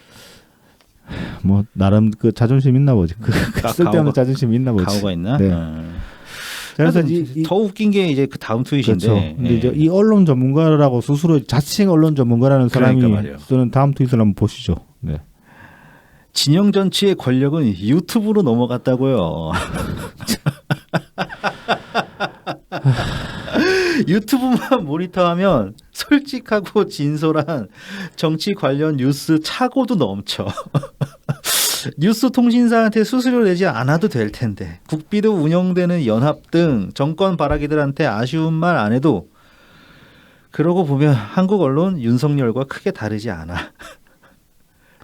뭐 나름 그 자존심 있나 보지. 그 쓸데없는 자존심 있나 보지. 가오가 있나? 네. 그래서 더 웃긴 게 이제 그 다음 트윗인데. 그렇죠. 근데 이제 이 언론 전문가라고 스스로 자칭 언론 전문가라는 사람이 쓰는 다음 트윗을 한번 보시죠. 네. 진영 정치의 권력은 유튜브로 넘어갔다고요. 유튜브만 모니터하면 솔직하고 진솔한 정치 관련 뉴스 차고도 넘쳐. 뉴스 통신사한테 수수료 내지 않아도 될 텐데 국비도 운영되는 연합 등 정권 바라기들한테 아쉬운 말 안 해도 그러고 보면 한국 언론 윤석열과 크게 다르지 않아.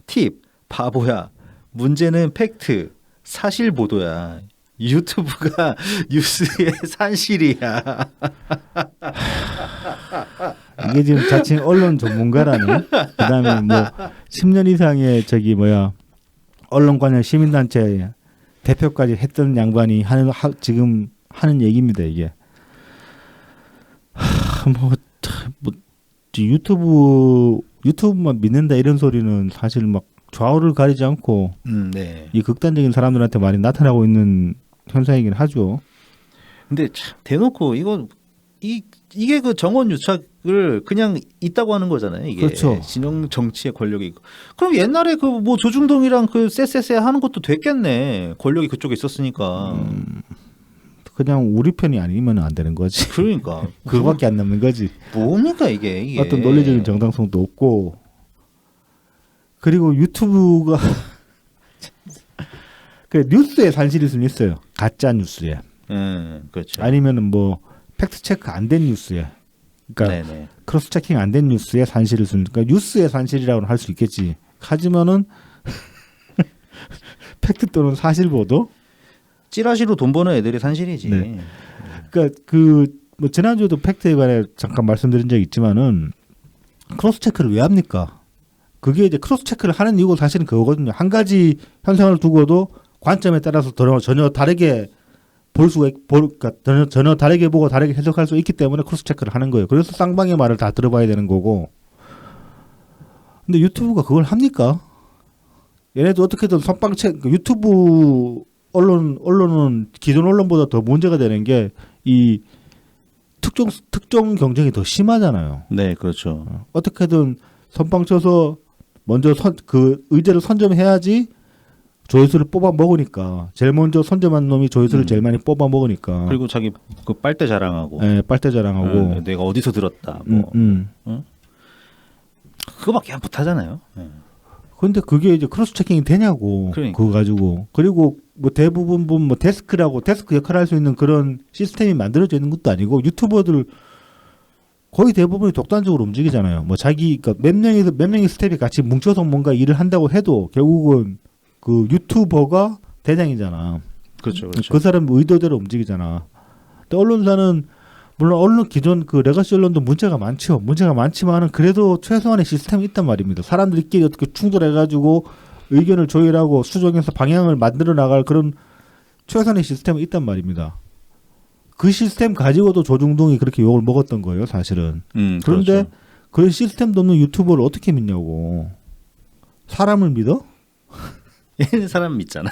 팁 바보야. 문제는 팩트 사실 보도야. 유튜브가 뉴스의 산실이야. 이게 지금 자칭 언론 전문가라는 그다음에 뭐 10년 이상의 저기 뭐야 언론 관련 시민단체 대표까지 했던 양반이 지금 하는 얘기입니다 이게. 뭐 유튜브만 믿는다 이런 소리는 사실 막 좌우를 가리지 않고 네. 이 극단적인 사람들한테 많이 나타나고 있는 현상이긴 하죠. 근데 참 대놓고 이게 그 정원 유착을 그냥 있다고 하는 거잖아요. 이게 그렇죠. 진영 정치의 권력이. 그럼 옛날에 그 뭐 조중동이랑 그 쎄쎄쎄 하는 것도 됐겠네. 권력이 그쪽에 있었으니까. 그냥 우리 편이 아니면 안 되는 거지. 그러니까 그거밖에 안 남는 거지. 뭡니까 이게. 어떤 논리적인 정당성도 없고. 그리고 유튜브가 그 뉴스에 산실일 수는 있어요. 가짜 뉴스에. 그렇죠. 아니면은 뭐 팩트 체크 안 된 뉴스에. 그러니까 네네. 크로스 체킹 안 된 뉴스에 산실일 수는. 그러니까 뉴스의 산실이라고는 할 수 있겠지. 하지만은 팩트 또는 사실 보도. 찌라시로 돈 버는 애들이 산실이지. 네. 그러니까 뭐 지난주에도 팩트에 관해 잠깐 말씀드린 적이 있지만은 크로스 체크를 왜 합니까? 그게 이제 크로스 체크를 하는 이유가 사실은 그거거든요. 한 가지 현상을 두고도 관점에 따라서 전혀 다르게 그러니까 전혀 다르게 보고 다르게 해석할 수 있기 때문에 크로스 체크를 하는 거예요. 그래서 쌍방의 말을 다 들어봐야 되는 거고. 근데 유튜브가 그걸 합니까? 얘네도 어떻게든 유튜브 언론은 기존 언론보다 더 문제가 되는 게 이 특정 경쟁이 더 심하잖아요. 네, 그렇죠. 어떻게든 선빵 쳐서 먼저 그 의제를 선점해야지 조회수를 뽑아 먹으니까 제일 먼저 선점한 놈이 조회수를 제일 많이 뽑아 먹으니까. 그리고 자기 그 빨대 자랑하고. 네, 빨대 자랑하고. 내가 어디서 들었다. 뭐. 응? 그거밖에 안 못하잖아요. 근데 그게 이제 크로스 체킹이 되냐고. 그러니까. 그거 가지고. 그리고 뭐 대부분 보면 뭐 데스크 역할을 할 수 있는 그런 시스템이 만들어져 있는 것도 아니고 유튜버들 거의 대부분이 독단적으로 움직이잖아요. 뭐 그러니까 몇 명의 스텝이 같이 뭉쳐서 뭔가 일을 한다고 해도 결국은 그 유튜버가 대장이잖아. 그렇죠, 그렇죠. 그 사람 의도대로 움직이잖아. 근데 언론사는 물론 언론 기존 그 레거시 언론도 문제가 많죠. 문제가 많지만은 그래도 최소한의 시스템이 있단 말입니다. 사람들끼리 어떻게 충돌해가지고 의견을 조율하고 수정해서 방향을 만들어 나갈 그런 최소한의 시스템이 있단 말입니다. 그 시스템 가지고도 조중동이 그렇게 욕을 먹었던 거예요, 사실은. 그런데 그렇죠. 그런 시스템도 없는 유튜버를 어떻게 믿냐고. 사람을 믿어? 얘는 사람 믿잖아.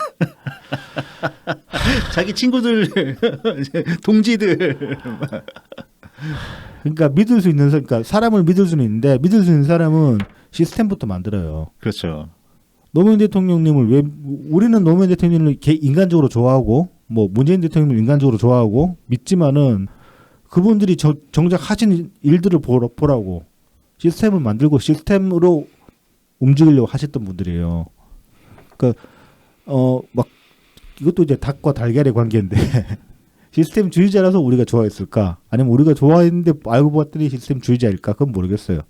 자기 친구들, 동지들. 그러니까 믿을 수 있는 그러니까 사람을 믿을 수는 있는데 믿을 수 있는 사람은 시스템부터 만들어요. 그렇죠. 노무현 대통령님을 왜 우리는 노무현 대통령을 인간적으로 좋아하고 뭐 문재인 대통령을 인간적으로 좋아하고 믿지만은 그분들이 정작 하신 일들을 보라고 시스템을 만들고 시스템으로 움직이려고 하셨던 분들이에요. 그러니까 막 이것도 이제 닭과 달걀의 관계인데 시스템주의자라서 우리가 좋아했을까? 아니면 우리가 좋아했는데 알고 봤더니 시스템주의자일까? 그건 모르겠어요.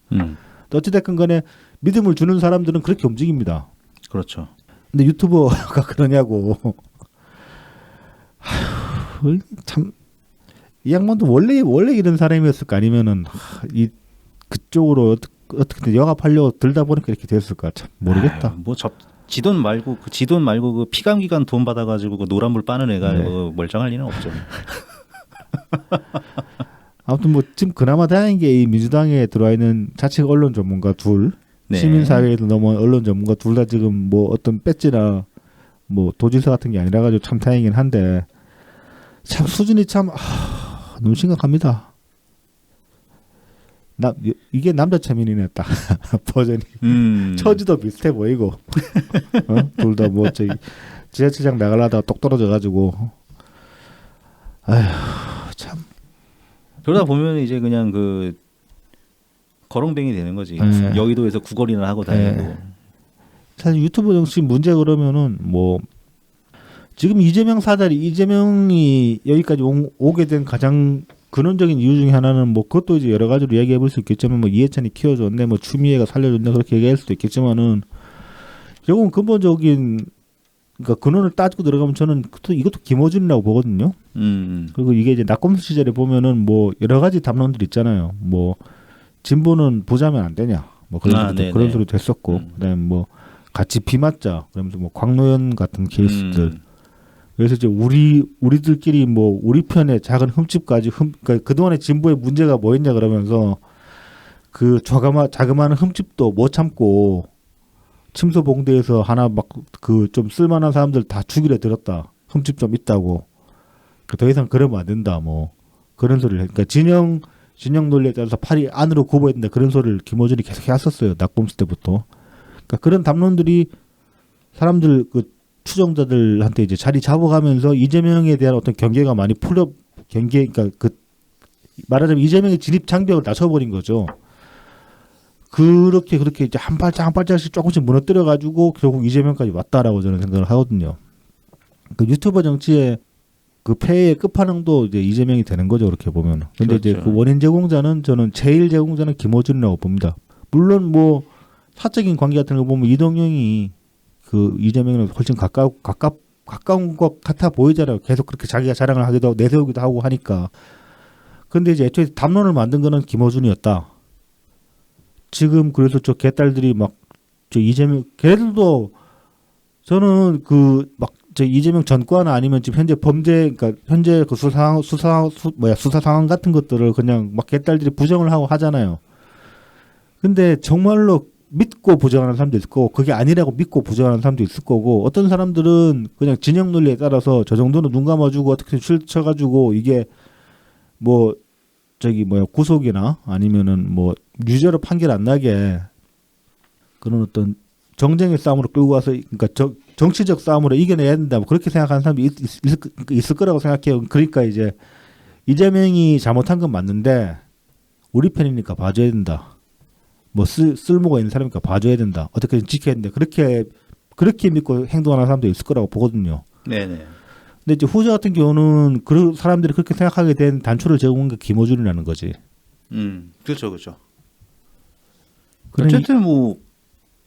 어찌됐건 간에 믿음을 주는 사람들은 그렇게 움직입니다. 그렇죠. 근데 유튜버가 그러냐고. 참, 이 양반도 원래 이런 사람이었을까? 아니면은, 그쪽으로 어떻게 영합하려고 들다 보니까 이렇게 됐을까? 참, 모르겠다. 지돈 말고 그 피감기관 돈 받아가지고 그 노란물 빠는 애가 네. 멀쩡할 리는 없죠. 아무튼 뭐 지금 그나마 다행인 게 이 민주당에 들어와 있는 자칭 언론 전문가 둘, 네. 시민사회에도 넘어온 언론 전문가 둘 다 지금 뭐 어떤 배지나 뭐 도지서 같은 게 아니라 가지고 참 다행이긴 한데 참 수준이 참 너무 심각합니다. 이게 남자 체면이네 딱 버전이 처지도 비슷해 보이고 둘 다 뭐 저기 지하철장 나가려다가 똑 떨어져가지고 아휴 참. 그러다 보면 이제 그냥 그 거렁뱅이 되는 거지. 네. 여의도에서 구걸이나 하고 다니고. 네. 사실 유튜브 정치 문제 그러면은 뭐 지금 이재명이 여기까지 오게 된 가장 근원적인 이유 중에 하나는 뭐 그것도 이제 여러 가지로 얘기해 볼 수 있겠지만 뭐 이해찬이 키워줬네, 뭐 추미애가 살려줬네 그렇게 얘기할 수도 있겠지만은 결국은 근본적인 그러니까 근원을 따지고 들어가면 저는 이것도 김어준이라고 보거든요. 그리고 이게 이제 낙검수 시절에 보면은 뭐 여러 가지 담론들 있잖아요. 뭐 진보는 부자면 안 되냐, 뭐 그런 소리도 했었고, 그다음에 뭐 같이 비 맞자 그러면서 뭐 광노현 같은 케이스들. 그래서 이제 우리들끼리 뭐 우리 편의 작은 흠집까지 그러니까 그동안의 진보의 문제가 뭐였냐 그러면서 그 자그마한 흠집도 못 참고 침소봉대에서 하나 막 그 좀 쓸만한 사람들 다 죽이려 들었다. 흠집 좀 있다고. 더 이상 그러면 안 된다. 뭐 그런 소리를 해. 그러니까 진영 논리에 따라서 팔이 안으로 굽어야 된다. 그런 소리를 김어준이 계속 해왔었어요. 낙곰수 때부터. 그러니까 그런 담론들이 사람들 그 추종자들한테 이제 자리 잡아가면서 이재명에 대한 어떤 경계가 많이 그러니까 그 말하자면 이재명의 진입 장벽을 낮춰버린 거죠. 그렇게 이제 한 발짝씩 조금씩 무너뜨려 가지고 결국 이재명까지 왔다라고 저는 생각을 하거든요. 그 유튜버 정치의 그 폐해의 끝판왕도 이제 이재명이 되는 거죠. 그렇게 보면. 근데 그렇죠. 이제 그 원인 제공자는 저는 제일 제공자는 김어준이라고 봅니다. 물론 뭐 사적인 관계 같은 거 보면 이동영이 그 이재명은 훨씬 가까운 것 같아 보이잖아요. 계속 그렇게 자기가 자랑을 하기도 하고 내세우기도 하고 하니까. 근데 이제 애초에 담론을 만든 거는 김어준이었다. 지금 그래서 저 개딸들이 막 저 이재명 걔들도 저는 그 막 저 이재명 전과나 아니면 지금 현재 그러니까 현재 그 수사 상황 같은 것들을 그냥 막 개딸들이 부정을 하고 하잖아요. 근데 정말로 믿고 부정하는 사람도 있을 거고 그게 아니라고 믿고 부정하는 사람도 있을 거고 어떤 사람들은 그냥 진영 논리에 따라서 저 정도는 눈 감아주고 어떻게 실쳐가지고 이게 뭐 저기 구속이나 아니면은 뭐 유죄로 판결 안 나게 그런 어떤 정쟁의 싸움으로 끌고 와서 그러니까 정치적 싸움으로 이겨내야 된다 뭐 그렇게 생각하는 사람이 있을 거라고 생각해요. 그러니까 이제 이재명이 잘못한 건 맞는데 우리 편이니까 봐줘야 된다. 뭐 쓸모가 있는 사람이니까 봐줘야 된다. 어떻게든 지켜야 된다. 그렇게 믿고 행동하는 사람도 있을 거라고 보거든요. 네네. 근데 이제 후자 같은 경우는 그 사람들이 그렇게 생각하게 된 단초를 제공한 게 김어준이라는 거지. 그렇죠. 어쨌든 뭐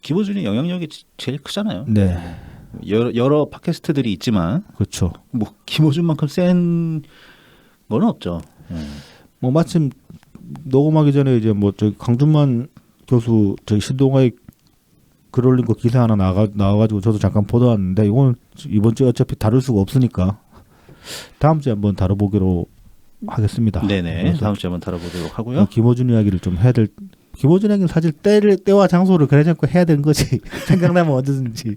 김어준이 영향력이 제일 크잖아요. 네. 여러 팟캐스트들이 있지만 그렇죠. 뭐 김호준만큼 센 거는 없죠. 뭐 마침 녹음하기 전에 이제 뭐 저기 강준만 교수 저기 신동아의 글 올린 거 기사 하나 나와가지고 저도 잠깐 보다 왔는데 이건 이번 주에 어차피 다룰 수가 없으니까 다음 주에 한번 다뤄보기로 하겠습니다. 네네. 그래서 다음 주에 한번 다뤄보도록 하고요. 김호준 이야기를 좀 해야 될. 김호준 이야기는 사실 때와 장소를 그래지 않고 해야 되는 거지. 생각나면 언제든지.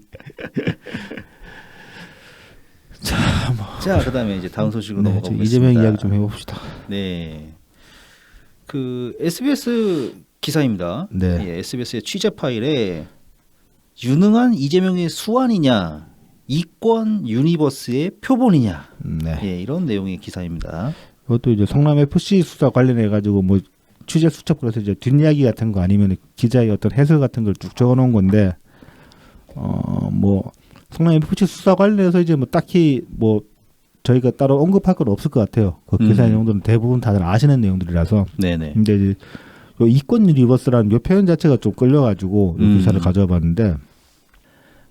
자, 그다음에 이제 다음 소식으로 넘어가 보겠습니다. 이재명 이야기 좀 해봅시다. 네. 그 SBS 기사입니다. 네. 예, SBS의 취재 파일에 유능한 이재명의 수완이냐, 이권 유니버스의 표본이냐, 네. 예, 이런 내용의 기사입니다. 이것도 이제 성남 FC 수사 관련해 가지고 뭐 취재 수첩 그래서 이제 뒷이야기 같은 거 아니면 기자의 어떤 해설 같은 걸 쭉 적어놓은 건데 뭐 성남 FC 수사 관련해서 이제 뭐 딱히 뭐 저희가 따로 언급할 건 없을 것 같아요. 그 기사 내용들은 대부분 다들 아시는 내용들이라서. 네네. 근데 이제 요 이권 유니버스라는 요 표현 자체가 좀 끌려가지고 이 기사를 가져와 봤는데,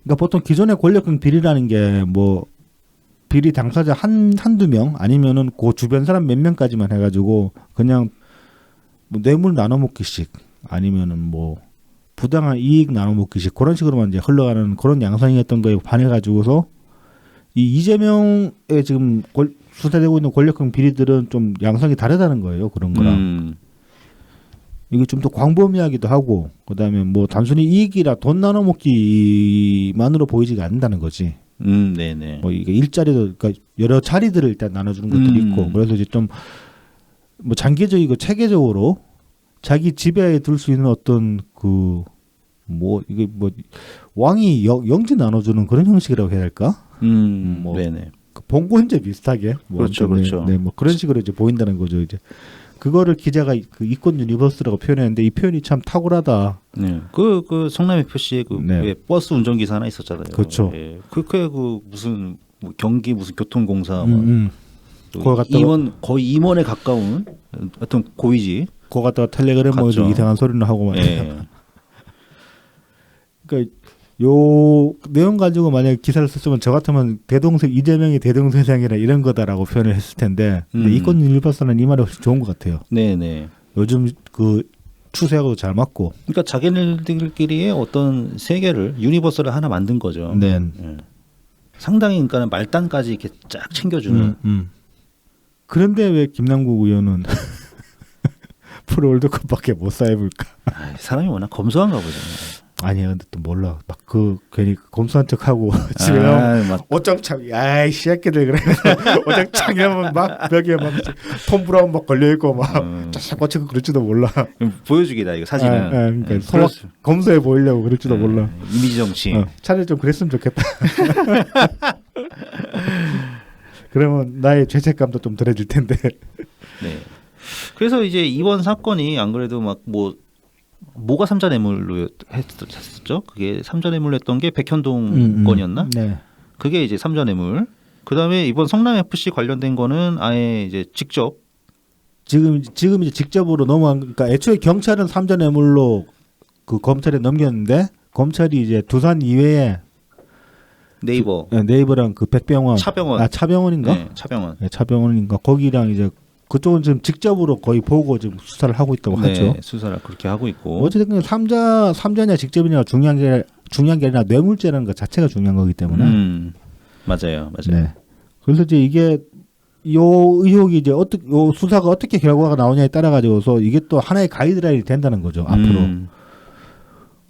그러니까 보통 기존의 권력형 비리라는 게 뭐 비리 당사자 한두 명 아니면은 그 주변 사람 몇 명까지만 해가지고 그냥 뭐 뇌물 나눠 먹기식 아니면은 뭐 부당한 이익 나눠 먹기식 그런 식으로만 이제 흘러가는 그런 양상이었던 거에 반해가지고서 이 이재명의 지금 수사되고 있는 권력형 비리들은 좀 양상이 다르다는 거예요. 그런 거랑. 이게 좀 더 광범위하기도 하고 그다음에 뭐 단순히 이익이라 돈 나눠 먹기만으로 보이지가 않는다는 거지. 네네. 뭐 이게 일자리도 그러니까 여러 자리들을 일단 나눠주는 것들이 있고 그래서 이제 좀 뭐 장기적이고 체계적으로 자기 지배에 들 수 있는 어떤 그 뭐 이게 뭐 왕이 영지 나눠주는 그런 형식이라고 해야 할까? 뭐 네네. 그 봉건제 비슷하게 뭐 그렇죠, 그렇죠. 네, 뭐 그런 식으로 이제 보인다는 거죠. 이제 그거를 기자가 그 이권 유니버스라고 표현했는데 이 표현이 참 탁월하다. 네. 그 성남 FC에 그 네. 왜 버스 운전기사 하나 있었잖아요. 그렇죠. 예. 그 무슨 뭐 경기 무슨 교통공사 또 그거 갖다가 거의 임원에 가까운 어떤 고위직. 그거 갖다가 텔레그램 뭐 갔죠. 이상한 소리를 하고 막. 예. 그러니까 요 내용 가지고 만약에 기사를 썼으면 저 같으면 대동생 이재명이 대동세상이라 이런 거다라고 표현을 했을 텐데 근데 이권 유니버스는 이 말이 훨씬 좋은 것 같아요. 네네. 요즘 그 추세하고도 잘 맞고. 그러니까 자기네들끼리의 어떤 세계를 유니버스를 하나 만든 거죠. 네. 예. 상당히 그러니까 말단까지 이렇게 쫙 챙겨주는. 그런데 왜 김남국 의원은 프로 월드컵밖에 못 사해볼까? 사람이 워낙 검소한가 보죠. 아니야, 근데 또 몰라. 막 그 괜히 검소한 척하고 집에 막 옷장창, 야이 새끼들 그래. 옷장창 이러면 막 벽에 막 톰 브라운 막 걸려 있고 막 쫙 꽂히고 그럴지도 몰라. 보여주기다 이거 사진은. 그러니까 소막 검소해 보이려고 그럴지도 몰라. 이미지 정치. 차라리 좀 그랬으면 좋겠다. 그러면 나의 죄책감도 좀 덜해질 텐데. 네. 그래서 이제 이번 사건이 안 그래도 막 뭐가 삼자 뇌물로 했었죠? 그게 삼자 뇌물로 했던 게 백현동 건이었나? 네. 그게 이제 삼자 뇌물. 그다음에 이번 성남 FC 관련된 거는 아예 이제 직접 지금 이제 직접으로 그러니까 애초에 경찰은 삼자 뇌물로 그 검찰에 넘겼는데 검찰이 이제 두산 이외에 네이버랑 그 백병원 차병원인가? 네, 차병원. 네, 차병원인가 거기랑 이제 그쪽은 지금 직접으로 거의 보고 지금 수사를 하고 있다고 하죠. 수사를 그렇게 하고 있고. 어쨌든 삼자냐 직접이냐 중요한 게 아니라 뇌물죄라는 것 자체가 중요한 거기 때문에. 맞아요. 네. 그래서 이제 이게 요 의혹이 이제 요 수사가 어떻게 결과가 나오냐에 따라 가지고서 이게 또 하나의 가이드라인이 된다는 거죠 앞으로.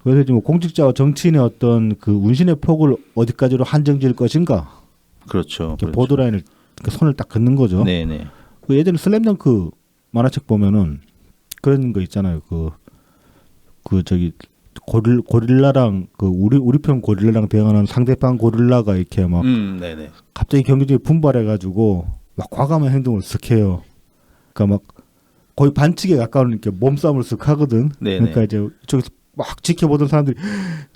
그래서 지금 공직자와 정치인의 어떤 그 운신의 폭을 어디까지로 한정지을 것인가. 그렇죠. 보드라인을 그 선을 딱 긋는 거죠. 네네. 그 예전에 슬램덩크 만화책 보면은 그런 거 있잖아요. 그 저기 고릴라랑 그 우리 편 고릴라랑 대응하는 상대방 고릴라가 이렇게 막 네네. 갑자기 경기적이 분발해가지고 막 과감한 행동을 쓱 해요. 그러니까 막 거의 반칙에 가까운 이렇게 몸싸움을 쓱 하거든. 네네. 그러니까 이제 저기서 막 지켜보던 사람들이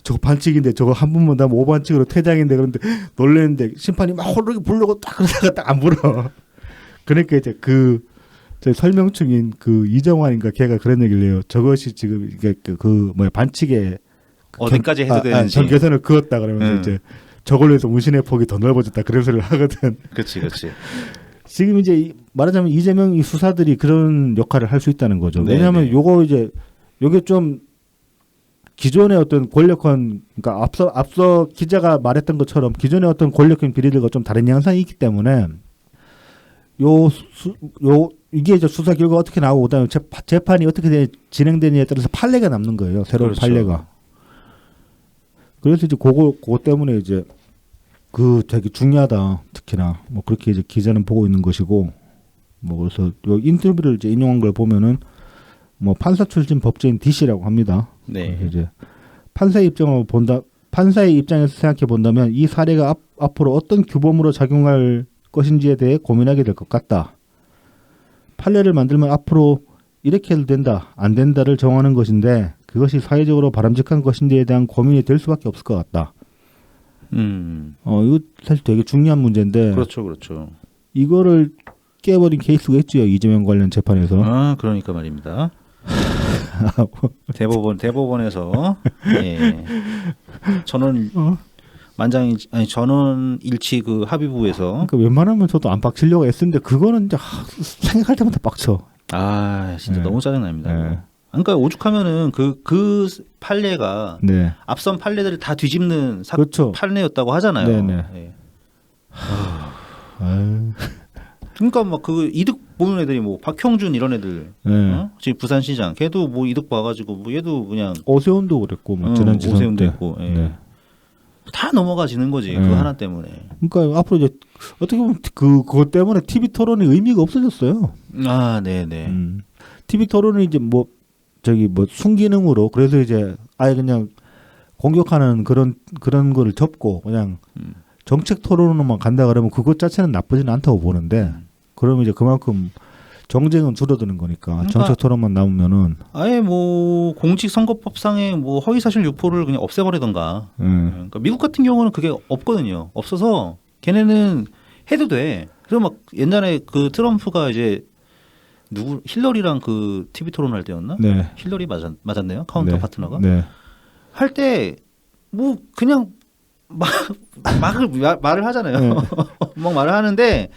저거 반칙인데 저거 한 번만 더 5반칙으로 퇴장인데 그런데 놀래는데 심판이 막 호르게 부르고 딱 그러다가 딱 안 불어. 그러니까 이제 저 설명충인 그 이정환인가 걔가 그런 얘기를 해요. 저것이 지금 이게 반칙에 어디까지 해도 되는지 경계선을 그었다 그러면서 이제 저걸로 해서 문신의 폭이 더 넓어졌다 그런 소리를 하거든. 그렇지, 그렇지. 지금 이제 말하자면 이재명 이 수사들이 그런 역할을 할 수 있다는 거죠. 네, 왜냐하면 네. 요게 좀 기존의 어떤 권력형, 그러니까 앞서 기자가 말했던 것처럼 기존의 어떤 권력형 비리들과 좀 다른 양상이 있기 때문에 이게 이제 수사 결과가 어떻게 나오고 그다음에 재판이 어떻게 진행되느냐에 따라서 판례가 남는 거예요. 새로운 그렇죠. 판례가. 그래서 이제 그거 때문에 이제 되게 중요하다. 특히나 뭐 그렇게 이제 기자는 보고 있는 것이고 뭐 그래서 요 인터뷰를 이제 인용한 걸 보면은 뭐 판사 출신 법조인 D 씨라고 합니다. 네. 그래서 이제 판사의 입장에서 생각해 본다면 이 사례가 앞으로 어떤 규범으로 작용할 것인지에 대해 고민하게 될 것 같다. 판례를 만들면 앞으로 이렇게 해도 된다, 안 된다를 정하는 것인데 그것이 사회적으로 바람직한 것인지에 대한 고민이 될 수밖에 없을 것 같다. 이거 사실 되게 중요한 문제인데 그렇죠, 그렇죠. 이거를 깨버린 케이스가 있죠. 이재명 관련 재판에서. 아, 그러니까 말입니다. 대법원에서 예. 전원 일치 그 합의부에서 그러니까 웬만하면 저도 안 빡치려고 애쓰는데 그거는 이제 생각할 때마다 빡쳐. 아, 진짜 네. 너무 짜증납니다. 네. 그러니까 오죽하면은 그 판례가 네. 앞선 판례들을 다 뒤집는 그렇죠. 판례였다고 하잖아요. 네네. 예. 아유. 그러니까 막 그 이득 보는 애들이 뭐 박형준 이런 애들, 네. 지금 부산시장, 걔도 뭐 이득 봐가지고 뭐 얘도 그냥 오세훈도 그랬고 뭐 지난 지선 오세훈도 때. 있고, 예. 네. 다 넘어가지는 거지 그 네. 하나 때문에. 그러니까 앞으로 이제 어떻게 보면 그것 때문에 TV 토론의 의미가 없어졌어요. 아, 네네. TV 토론은 이제 뭐 순기능으로 그래서 이제 아예 그냥 공격하는 그런 거를 접고 그냥 정책 토론으로만 간다 그러면 그것 자체는 나쁘지는 않다고 보는데 그러면 이제 그만큼 정쟁은 줄어드는 거니까 그러니까 정책 토론만 남으면은 아예 뭐 공직선거법상의 뭐 허위사실 유포를 그냥 없애버리던가. 그러니까 미국 같은 경우는 그게 없거든요. 없어서 걔네는 해도 돼. 그래서 막 옛날에 그 트럼프가 이제 힐러리랑 그 TV 토론할 때였나? 네. 힐러리 맞았네요. 카운터 네. 파트너가. 네. 할 때 뭐 그냥 말을 하잖아요. 네. 막 말을 하는데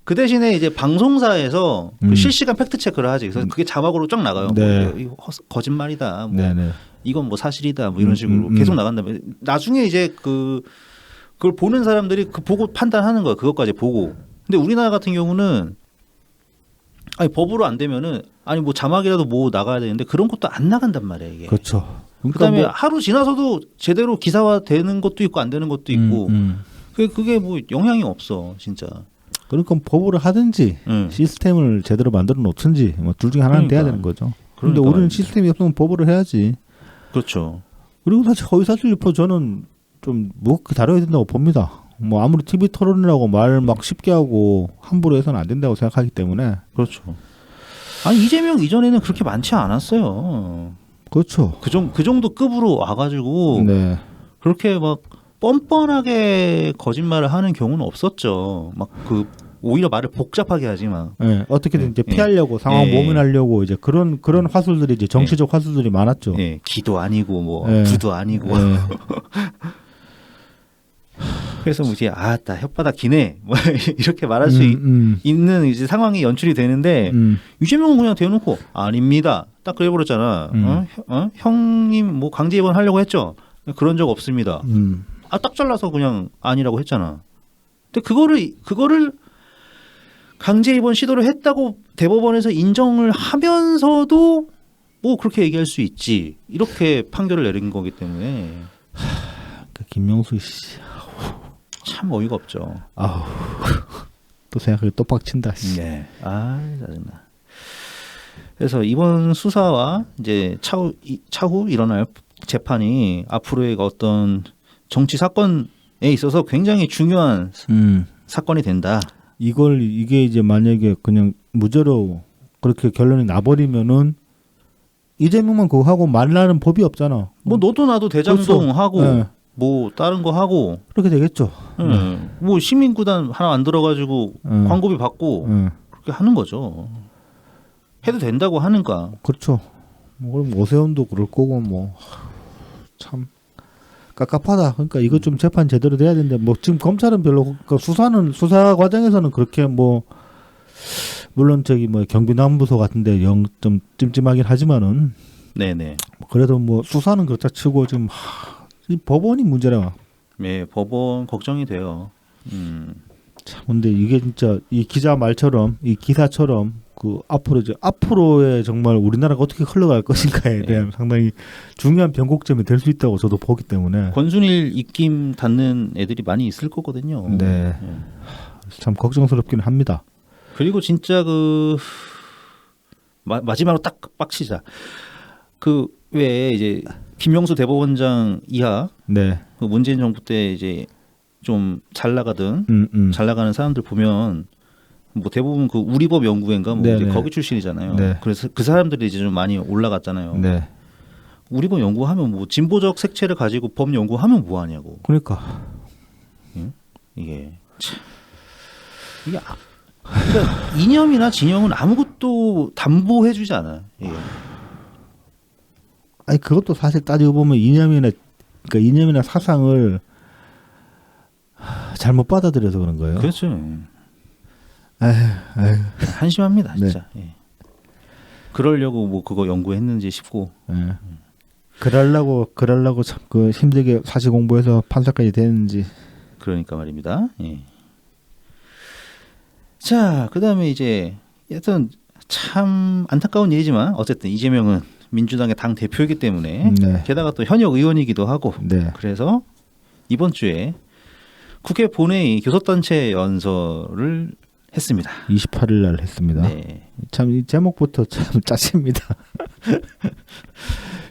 그 대신에 이제 방송사에서 그 실시간 팩트 체크를 하지. 그래서 그게 자막으로 쫙 나가요. 네. 뭐 이거 거짓말이다. 뭐 네. 이건 뭐 사실이다. 뭐 이런 식으로 계속 나간다면 나중에 이제 그걸 보는 사람들이 그 보고 판단하는 거예요. 그것까지 보고. 근데 우리나라 같은 경우는 아니 법으로 안 되면은 아니 뭐 자막이라도 뭐 나가야 되는데 그런 것도 안 나간단 말이에요. 이게. 그렇죠. 그다음에 뭐, 하루 지나서도 제대로 기사화 되는 것도 있고 안 되는 것도 있고 그게 뭐 영향이 없어 진짜. 그러니까 법으로 하든지 시스템을 제대로 만들어 놓든지 뭐 둘 중에 하나는 돼야 되는 거죠. 그런데 우리는 말입니다. 시스템이 없으면 법으로 해야지. 그렇죠. 그리고 사실 허위사실 유포 저는 좀 무겁게 다뤄야 된다고 봅니다. 뭐 아무리 TV 토론이라고 말 막 쉽게 하고 함부로 해서는 안 된다고 생각하기 때문에. 그렇죠. 아니 이재명 이전에는 그렇게 많지 않았어요. 그렇죠. 그 정도 급으로 와가지고 네. 그렇게 막 뻔뻔하게 거짓말을 하는 경우는 없었죠. 막 그 오히려 말을 복잡하게 하지 막. 네. 어떻게든 이제 예. 피하려고 상황 예. 모면하려고 이제 그런 화술들이 이제 정치적 화술들이 많았죠. 예, 기도 아니고 뭐 예. 부도 아니고. 네. 그래서 뭐 이제 아따 혓바닥 기네 뭐 이렇게 말할 수 있는 이제 상황이 연출이 되는데 이재명은 그냥 대놓고 아닙니다. 딱 그래버렸잖아. 형님 뭐 강제 입원하려고 했죠. 그런 적 없습니다. 딱 잘라서 그냥 아니라고 했잖아. 근데 그거를 강제 입원 시도를 했다고 대법원에서 인정을 하면서도 뭐 그렇게 얘기할 수 있지. 이렇게 판결을 내린 거기 때문에 김명수 씨. 참 어이가 없죠. 아우. 또 생각하기 또 빡친다. 씨. 네. 아, 짜증나. 그래서 이번 수사와 이제 차후 일어날 재판이 앞으로의 어떤 정치 사건에 있어서 굉장히 중요한 사건이 된다. 이게 이제 만약에 그냥 무죄로 그렇게 결론이 나버리면은 이재명만 그거 하고 말라는 법이 없잖아. 뭐 너도 나도 대장동 그렇죠. 하고 네. 뭐 다른 거 하고 그렇게 되겠죠. 뭐 시민구단 하나 만들어가지고 광고비 받고 그렇게 하는 거죠. 해도 된다고 하는가. 그렇죠. 뭐 그럼 오세훈도 그럴 거고 뭐 참 깝깝하다. 그러니까 이거 좀 재판 제대로 돼야 되는데 뭐 지금 검찰은 별로 그 수사 과정에서는 그렇게 뭐 물론 저기 뭐 경비남부소 같은데 영 좀 찜찜하긴 하지만은 네네. 그래도 뭐 수사는 그렇다 치고 지금 이 법원이 문제라. 네, 법원 걱정이 돼요. 참 근데 이게 진짜 이 기자 말처럼 이 기사처럼 그 앞으로 이제 앞으로의 정말 우리나라가 어떻게 흘러갈 것인가에 대한 상당히 중요한 변곡점이 될 수 있다고 저도 보기 때문에 권순일 입김 닫는 애들이 많이 있을 거거든요. 네. 예. 참 걱정스럽긴 합니다. 그리고 진짜 그 마지막으로 딱 빡치자. 그 왜 이제 김명수 대법원장 이하 네. 그 문재인 정부 때 이제 좀 잘 나가던 잘 나가는 사람들 보면 뭐 대부분 그 우리법 연구회인가 뭐 이제 네네. 거기 출신이잖아요. 네. 그래서 그 사람들이 이제 좀 많이 올라갔잖아요. 네. 우리법 연구하면 뭐 진보적 색채를 가지고 법 연구하면 뭐 하냐고. 그러니까 이게 참 이게 그러니까 이념이나 진영은 아무것도 담보해주지 않아요. 이게. 아니 그것도 사실 따지고 보면 이념이나 사상을 잘못 받아들여서 그런 거예요. 그렇죠. 에휴. 한심합니다, 네. 진짜. 예. 그러려고 뭐 그거 연구했는지 싶고. 예. 그러려고 참 그 힘들게 사시 공부해서 판사까지 됐는지. 그러니까 말입니다. 예. 자, 그다음에 이제 하여튼 참 안타까운 일이지만 어쨌든 이재명은 민주당의 당 대표이기 때문에 네. 게다가 또 현역 의원이기도 하고 네. 그래서 이번 주에 국회 본회의 교섭단체 연설을 했습니다. 28일 날 했습니다. 네. 참 이 제목부터 참 짜칩니다.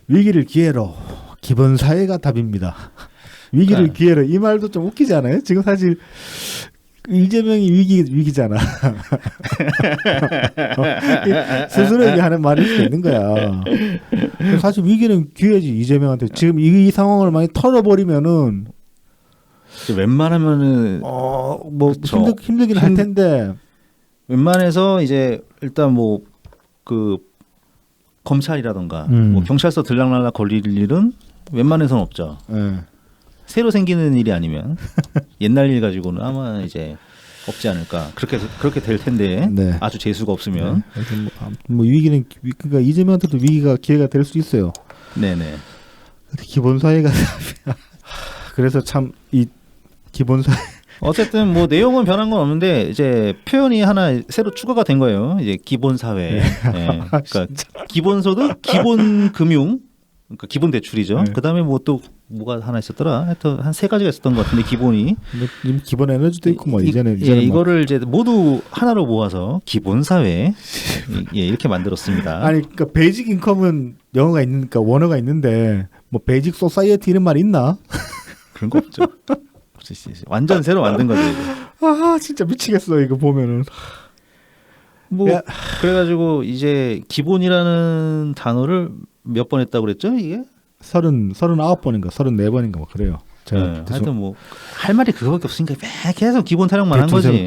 위기를 기회로 기본 사회가 답입니다. 위기를 그러니까. 기회로 이 말도 좀 웃기지 않아요? 지금 사실 이재명이 위기잖아. 스스로에게 하는 말일 수도 있는 거야. 사실 위기는 기회지 이재명한테. 지금 이 상황을 많이 털어버리면은 웬만하면은 뭐 그쵸. 힘들긴 할 텐데. 웬만해서 이제 일단 뭐 그 검찰이라던가 뭐 경찰서 들락날락 걸릴 일은 웬만해서는 없죠. 예. 새로 생기는 일이 아니면 옛날 일 가지고는 아마 이제 없지 않을까. 그렇게 될 텐데 네. 아주 재수가 없으면. 네. 뭐 위기는 그러니까 이재명한테도 위기가 기회가 될 수 있어요. 네네. 기본 사회가 그래서 참 이 기본 사회 어쨌든 뭐 내용은 변한 건 없는데 이제 표현이 하나 새로 추가가 된 거예요. 이제 기본 사회. 네. 그러니까 기본 소득, 기본 금융, 그러니까 기본 대출이죠. 네. 그다음에 뭐 또 뭐가 하나 있었더라. 하여튼 한 세 가지가 있었던 것 같은데 기본이. 기본 에너지도 있고 뭐 이제는 예, 이거를 이제 모두 하나로 모아서 기본 사회 예, 이렇게 만들었습니다. 아니 그러니까 베이직 인컴은 영어가 있으니까 원어가 있는데 뭐 베이직 소사이어티 이런 말 있나? 그런 거 없죠. 완전 새로 만든 거죠. 이거. 아 진짜 미치겠어 이거 보면은. 뭐 야. 그래가지고 이제 기본이라는 단어를 몇 번 했다고 그랬죠 이게? 39번인가 34번인가 뭐 그래요. 네, 하여튼 뭐 할 말이 그거밖에 없으니까 계속 기본 타령만 한 거지.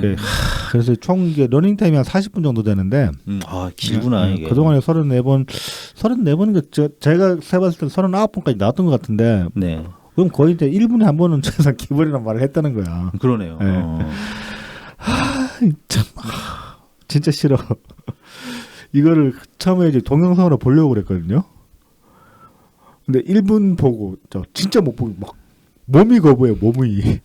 그래서 총 이게 러닝 타임이 한 40분 정도 되는데. 아 길구나 이게. 그동안에 34번인가 제가 세봤을 때 39번까지 나왔던 것 같은데. 네. 그럼 거의 이제 1분에 한 번은 최소한 기본이란 말을 했다는 거야. 그러네요. 네. 참 진짜 싫어. 이거를 처음에 이제 동영상으로 보려고 그랬거든요. 근데 1분 보고 진짜 못 보고 막 몸이 거부해 몸이.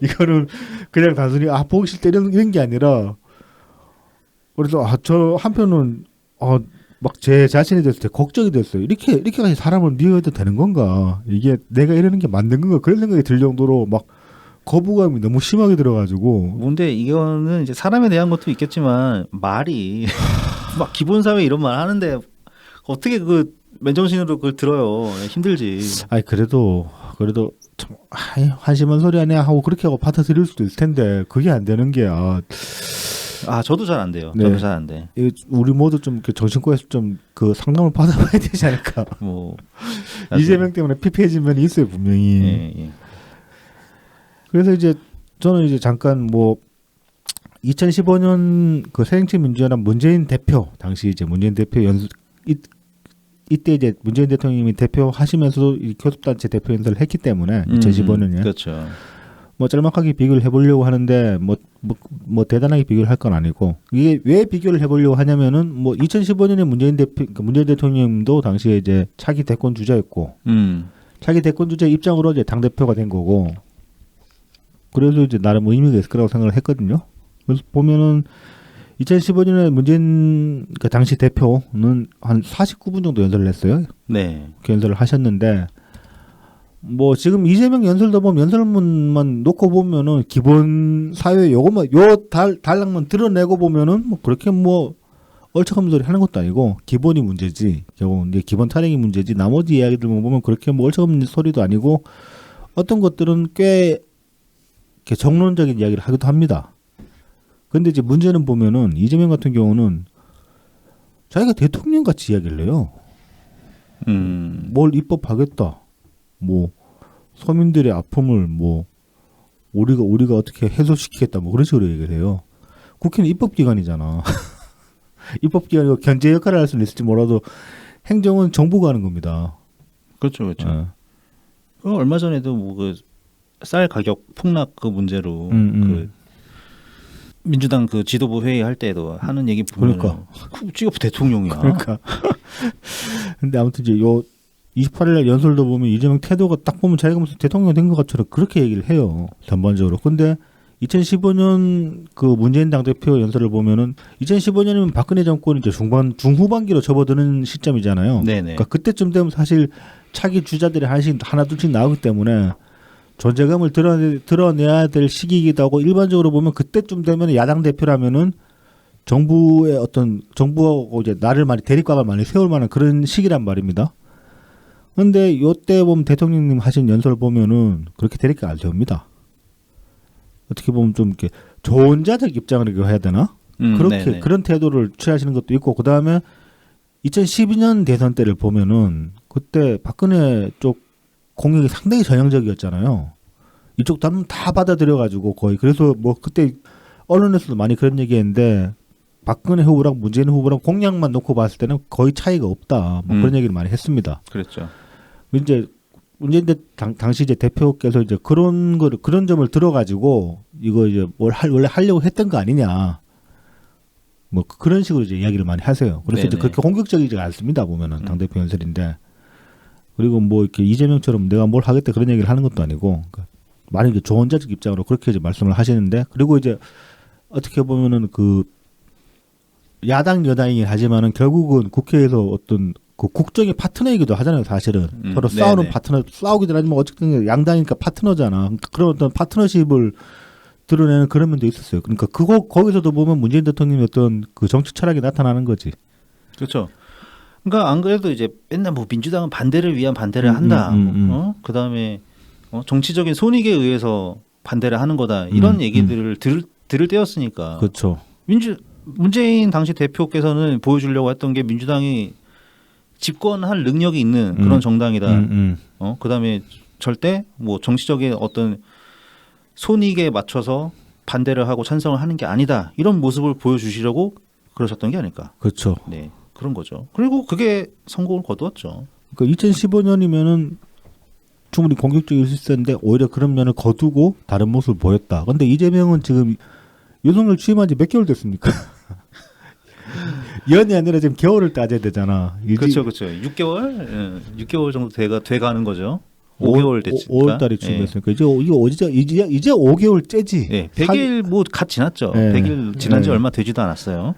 이거는 그냥 단순히 보기 싫다 이런 게 아니라 그래서 저 한편은 막 제 자신에 대해서 되게 걱정이 됐어요. 이렇게까지 사람을 미워해도 되는 건가? 이게 내가 이러는 게 맞는 건가? 그런 생각이 들 정도로 막 거부감이 너무 심하게 들어가지고. 근데 이거는 이제 사람에 대한 것도 있겠지만 말이 막 기본 사회 이런 말 하는데 어떻게 그 맨정신으로 그걸 들어요? 힘들지. 아니 그래도 참 한심한 소리 아니야 하고 그렇게 하고 받아들일 수도 있을 텐데 그게 안 되는 게야. 저도 잘 안 돼요. 네. 저도 잘 안 돼. 우리 모두 좀 정신과에서 좀 그 상담을 받아봐야 되지 않을까. 뭐 이재명 때문에 피폐해진 면이 있어요 분명히. 예. 그래서 이제 저는 이제 잠깐 뭐 2015년 그 새정치민주연합 문재인 대표 당시 이제 문재인 대표 이때 이제 문재인 대통령이 대표하시면서도 이 교섭단체 대표 연설을 했기 때문에 2015년에 그렇죠. 뭐 짤막하게 비교를 해보려고 하는데 뭐 대단하게 비교를 할 건 아니고 이게 왜 비교를 해보려고 하냐면은 뭐 2015년에 문재인 대통령도 당시에 이제 차기 대권 주자였고 차기 대권 주자 입장으로 이제 당 대표가 된 거고 그래서 이제 나름 의미가 있을 거라고 생각을 했거든요. 그래서 보면은 2015년에 문재인 그 당시 대표는 한 49분 정도 연설을 했어요. 네. 그 연설을 하셨는데 뭐 지금 이재명 연설도 보면 연설문만 놓고 보면은 기본 사회 요것만 요 단락만 드러내고 보면은 뭐 그렇게 뭐 얼척없는 소리 하는 것도 아니고 기본이 문제지 결국 이제 기본 타령이 문제지 나머지 이야기들만 보면 그렇게 뭐 얼척없는 소리도 아니고 어떤 것들은 꽤 이렇게 정론적인 이야기를 하기도 합니다. 근데 이제 문제는 보면은 이재명 같은 경우는 자기가 대통령 같이 이야기를 해요. 뭘 입법하겠다. 뭐 서민들의 아픔을 뭐 우리가 어떻게 해소시키겠다 뭐 그런 식으로 얘기를 해요. 국회는 입법기관이잖아. 입법기관이고 견제 역할을 할 수는 있을지 몰라도 행정은 정부가 하는 겁니다. 그렇죠, 그렇죠. 얼마 전에도 뭐 그 쌀 가격 폭락 그 문제로 그 민주당 그 지도부 회의할 때도 하는 얘기 보면 그러니까 찍어부 대통령이야. 그러니까. 근데 아무튼 이제 요 28일날 연설도 보면 이재명 태도가 딱 보면 자기가 무슨 대통령 된 것 같처럼 그렇게 얘기를 해요. 전반적으로. 근데 2015년 그 문재인 당대표 연설을 보면은 2015년이면 박근혜 정권이 이제 중후반기로 접어드는 시점이잖아요. 네네. 그러니까 그때쯤 되면 사실 차기 주자들이 하나 둘씩 나오기 때문에 존재감을 드러내야 될 시기이기도 하고 일반적으로 보면 그때쯤 되면 야당 대표라면은 정부의 어떤 정부하고 이제 나를 많이 대립각을 많이 세울 만한 그런 시기란 말입니다. 근데 요때 보면 대통령님 하신 연설을 보면은 그렇게 대립각 안 세웁니다. 어떻게 보면 좀 이렇게 조언자적 입장을 해야 되나? 그렇게 네네. 그런 태도를 취하시는 것도 있고 그 다음에 2012년 대선 때를 보면은 그때 박근혜 쪽 공격이 상당히 전향적이었잖아요. 이쪽 다 받아들여가지고 거의 그래서 뭐 그때 언론에서도 많이 그런 얘기했는데 박근혜 후보랑 문재인 후보랑 공약만 놓고 봤을 때는 거의 차이가 없다. 뭐 그런 얘기를 많이 했습니다. 그렇죠. 이제 문재인 당시 이제 대표께서 이제 그런 점을 들어가지고 이거 이제 원래 하려고 했던 거 아니냐. 뭐 그런 식으로 이제 이야기를 많이 하세요. 그래서 이제 그렇게 공격적이지 않습니다. 보면은 당 대표 연설인데 그리고 뭐 이렇게 이재명처럼 내가 뭘 하겠다 그런 얘기를 하는 것도 아니고 그러니까 많이 조언자적 입장으로 그렇게 이제 말씀을 하시는데 그리고 이제 어떻게 보면은 그 야당 여당이긴 하지만은 결국은 국회에서 어떤 그 국정의 파트너이기도 하잖아요. 사실은 서로 싸우는 파트너 싸우기도 하지만 어쨌든 양당이니까 파트너잖아. 그러니까 그런 어떤 파트너십을 드러내는 그런 면도 있었어요. 그러니까 거기서도 보면 문재인 대통령의 어떤 그 정치 철학이 나타나는 거지. 그렇죠. 그러니까 안 그래도 이제 맨날 뭐 민주당은 반대를 위한 반대를 한다. 그다음에 정치적인 손익에 의해서 반대를 하는 거다. 이런 얘기들을 들을 때였으니까. 그렇죠. 문재인 당시 대표께서는 보여주려고 했던 게 민주당이 집권할 능력이 있는 그런 정당이다. 그다음에 절대 뭐 정치적인 어떤 손익에 맞춰서 반대를 하고 찬성을 하는 게 아니다. 이런 모습을 보여주시려고 그러셨던 게 아닐까. 그렇죠. 네, 그런 거죠. 그리고 그게 성공을 거두었죠. 그러니까 2015년이면은 충분히 공격적일 수 있었는데 오히려 그런 면을 거두고 다른 모습을 보였다. 근데 이재명은 지금 윤석열 취임한 지 몇 개월 됐습니까? 연이 아니라 지금 개월을 따져야 되잖아. 그렇죠, 그렇죠. 6개월, 6개월 정도 돼가는 거죠. 5개월 됐으니까. 5월달에 취임했으니까 이제 5개월째지. 네, 100일 뭐 갓 지났죠. 네. 100일 지난 지 얼마 되지도 않았어요.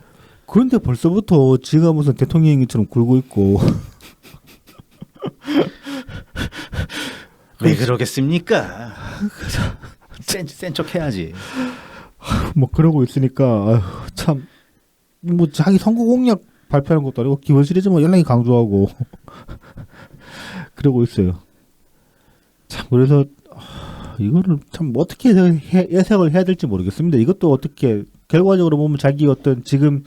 그런데 벌써부터 지가 무슨 대통령처럼 굴고 있고. 왜 그러겠습니까? 센 척 해야지. 뭐 그러고 있으니까 참 뭐 자기 선거 공약 발표하는 것도 아니고 기본시리즈 뭐 연락이 강조하고 그러고 있어요. 참 그래서 이거를 참 어떻게 해석을 해야 될지 모르겠습니다. 이것도 어떻게 결과적으로 보면 자기 어떤 지금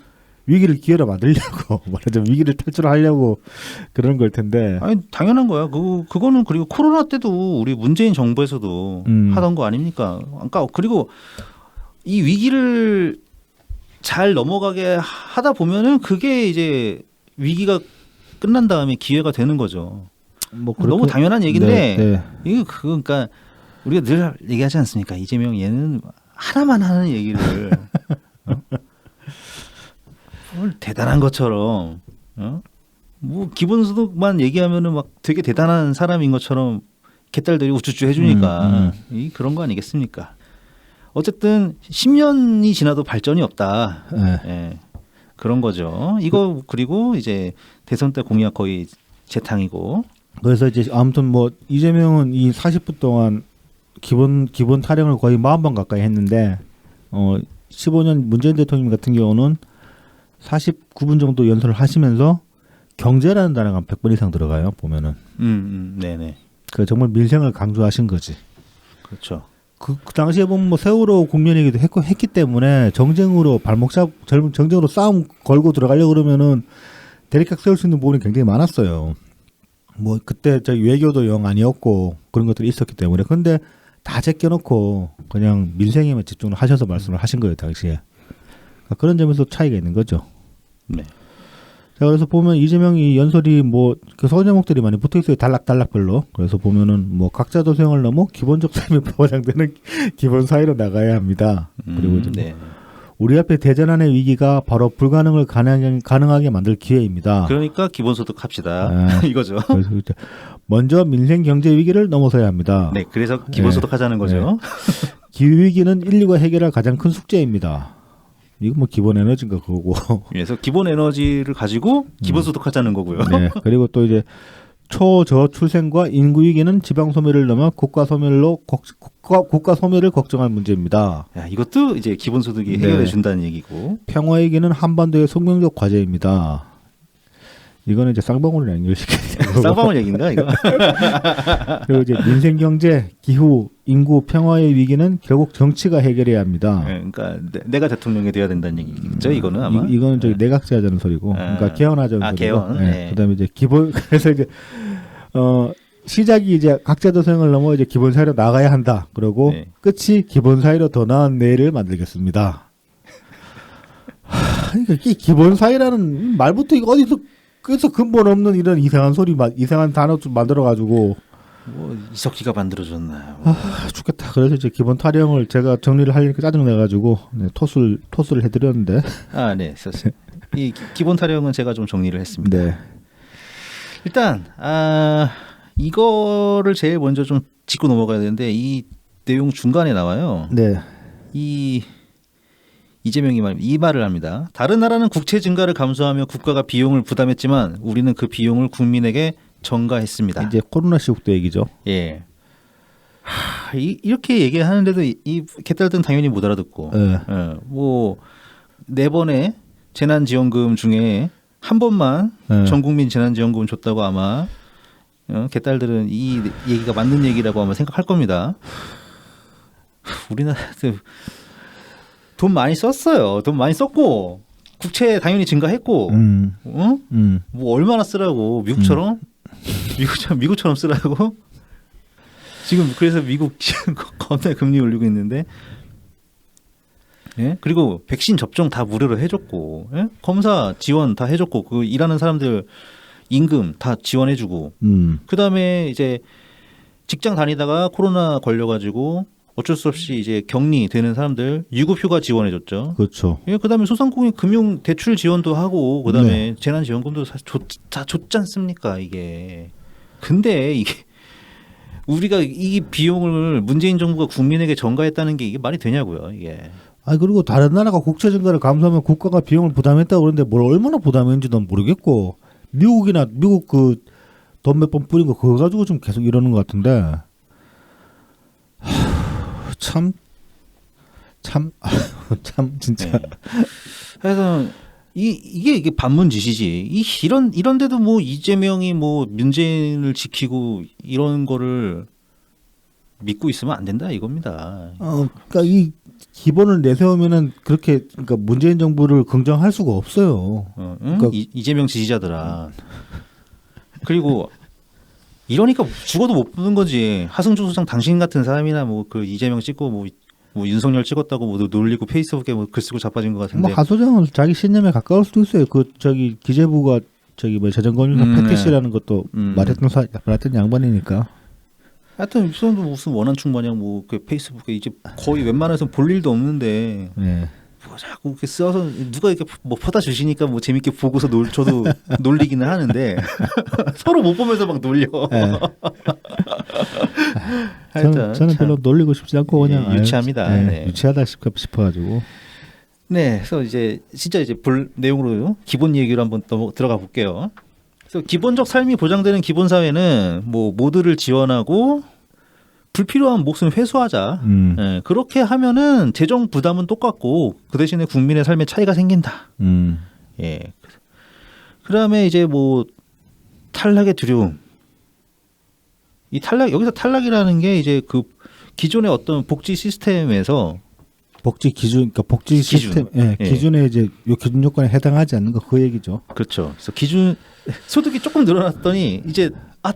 위기를 기회로 만들려고 말하자면 위기를 탈출하려고 그런 걸 텐데. 아니 당연한 거야. 그거는 그리고 코로나 때도 우리 문재인 정부에서도 하던 거 아닙니까? 그러니까 그리고 이 위기를 잘 넘어가게 하다 보면은 그게 이제 위기가 끝난 다음에 기회가 되는 거죠. 뭐 너무 당연한 얘기인데 네. 이거 그러니까 우리가 늘 얘기하지 않습니까? 이재명 얘는 하나만 하는 얘기를 뭘 대단한 것처럼 뭐 기본소득만 얘기하면은 막 되게 대단한 사람인 것처럼 개딸들이 우쭈쭈 해주니까 이 그런 거 아니겠습니까? 어쨌든 10년이 지나도 발전이 없다. 네. 예, 그런 거죠. 이거 그리고 이제 대선 때 공약 거의 재탕이고. 그래서 이제 아무튼 뭐 이재명은 이 40분 동안 기본 타령을 거의 40번 가까이 했는데 15년 문재인 대통령 같은 경우는 49분 정도 연설을 하시면서 경제라는 단어가 한 100번 이상 들어가요. 보면은. 네네. 그 정말 민생을 강조하신 거지. 그렇죠. 그 당시에 보면 뭐 세월호 국면 얘기도 했기 때문에 정쟁으로 정쟁으로 싸움 걸고 들어가려고 그러면은 대립각 세울 수 있는 부분이 굉장히 많았어요. 뭐 그때 저희 외교도 영 아니었고 그런 것들이 있었기 때문에 근데 다 제껴놓고 그냥 민생에만 집중을 하셔서 말씀을 하신 거예요 당시에. 그러니까 그런 점에서 차이가 있는 거죠. 네. 자 그래서 보면 이재명이 연설이 뭐 그 소제목들이 많이 붙어 있어요 단락별로. 그래서 보면은 뭐 각자 도생을 넘어 기본적 삶이 보장되는 기본 사회로 나가야 합니다. 그리고 이제 뭐 네. 우리 앞에 대전환의 위기가 바로 불가능을 가능하게 만들 기회입니다. 그러니까 기본소득 합시다. 아, 이거죠. 그래서 이제 먼저 민생 경제 위기를 넘어서야 합니다. 네, 그래서 기본소득 하자는 거죠. 기후 위기는 인류가 해결할 가장 큰 숙제입니다. 이거 뭐 기본 에너지인가 그거고. 그래서 기본 에너지를 가지고 기본소득 하자는 거고요. 네. 그리고 또 이제 초저출생과 인구 위기는 지방 소멸을 넘어 국가 소멸을 걱정할 문제입니다. 야, 이것도 이제 기본소득이 해결해 준다는 얘기고. 평화 위기는 한반도의 숙명적 과제입니다. 이거는 이제 쌍방울을 연결시키는 거고. 쌍방울 얘기인가 이거? 그리고 이제 민생 경제, 기후, 인구, 평화의 위기는 결국 정치가 해결해야 합니다. 네, 그러니까 내가 대통령이 돼야 된다는 얘기죠. 이거는 아마. 이거는 저기 내각제하자는 소리고, 그러니까 개헌하자는 소리고. 개헌. 네. 그다음에 이제 기본 그래서 이제 시작이 이제 각자 도생을 넘어 이제 기본 사회로 나가야 한다. 그리고 네. 끝이 기본 사회로 더 나은 내일을 만들겠습니다. 그러니까 이 기본 사회라는 말부터 이거 어디서 그래서 근본 없는 이런 이상한 소리, 이상한 단어 좀 만들어가지고 뭐 이석기가 만들어줬나요? 죽겠다. 그래서 이제 기본 타령을 제가 정리를 하려니까 짜증 내가지고 토스를 해드렸는데. 네, 이 기본 타령은 제가 좀 정리를 했습니다. 네. 일단 이거를 제일 먼저 좀 짚고 넘어가야 되는데 이 내용 중간에 나와요. 네. 이재명이 이 말을 합니다. 다른 나라는 국채 증가를 감수하며 국가가 비용을 부담했지만 우리는 그 비용을 국민에게 전가했습니다. 이제 코로나 시국 때 얘기죠. 예. 이렇게 얘기하는데도 이 개딸들은 당연히 못 알아듣고. 네. 뭐 4번의 재난지원금 중에 한 번만 전 국민 재난지원금 줬다고 아마 개딸들은 이 얘기가 맞는 얘기라고 아마 생각할 겁니다. 우리나라도 돈 많이 썼어요. 돈 많이 썼고 국채 당연히 증가했고, 뭐 얼마나 쓰라고 미국처럼 미국처럼 쓰라고 지금 그래서 미국 겁나 금리 올리고 있는데, 예? 그리고 백신 접종 다 무료로 해줬고, 예? 검사 지원 다 해줬고, 그 일하는 사람들 임금 다 지원해주고, 그 다음에 이제 직장 다니다가 코로나 걸려가지고. 어쩔 수 없이 이제 격리되는 사람들 유급휴가 지원해줬죠. 그렇죠. 예, 그다음에 소상공인 금융 대출 지원도 하고, 그다음에 재난지원금도 다 줬지 않습니까 이게. 근데 이게 우리가 이 비용을 문재인 정부가 국민에게 전가했다는 게 이게 말이 되냐고요 이게. 그리고 다른 나라가 국채 증가를 감수하면 국가가 비용을 부담했다고 그러는데 뭘 얼마나 부담했는지 난 모르겠고, 미국 그 돈 몇 번 뿌린 거 그거 가지고 좀 계속 이러는 것 같은데. 참 진짜. 네. 그래서 이게 반문짓이지. 이런데도 뭐 이재명이 뭐 문재인을 지키고 이런 거를 믿고 있으면 안 된다 이겁니다. 그러니까 이 기본을 내세우면은 그렇게 그러니까 문재인 정부를 긍정할 수가 없어요. 응? 그러니까 이재명 지지자들아. 그리고 이러니까 죽어도 못 보는 거지. 하승조 소장 당신 같은 사람이나 뭐 그 이재명 찍고 뭐 윤석열 찍었다고 뭐 놀리고 페이스북에 뭐 글 쓰고 자빠진 것 같은데. 뭐 하 소장은 자기 신념에 가까울 수도 있어요. 그 저기 기재부가 저기 뭐 재정건설사 네. 패티시라는 것도 말했던 양반이니까. 하여튼 이 사람도 무슨 원한충 마냥 뭐 그 페이스북에 이제 거의 웬만해서 볼 일도 없는데 네. 뭐 자꾸 이렇게 써서 누가 이렇게 뭐 퍼다 주시니까 뭐 재밌게 보고서 저도 놀리기는 하는데 서로 못 보면서 막 놀려. 네. 하여튼 저는 참, 별로 놀리고 싶지 않고 그냥 예, 유치합니다. 아유, 네. 유치하다 싶어가지고. 네, 그래서 이제 진짜 이제 볼 내용으로 기본 얘기로 한번 또 들어가 볼게요. 그래서 기본적 삶이 보장되는 기본 사회는 뭐 모두를 지원하고 불필요한 몫은 회수하자. 예, 그렇게 하면은 재정 부담은 똑같고 그 대신에 국민의 삶의 차이가 생긴다. 예. 그다음에 이제 뭐 탈락의 두려움. 이 탈락 여기서 탈락이라는 게 이제 그 기존의 어떤 복지 시스템에서 복지 기준, 그러니까 복지 기준. 시스템, 예, 예. 기준에 이제 요 기준 요건에 해당하지 않는 거 그 얘기죠. 그렇죠. 그래서 기준 소득이 조금 늘어났더니 이제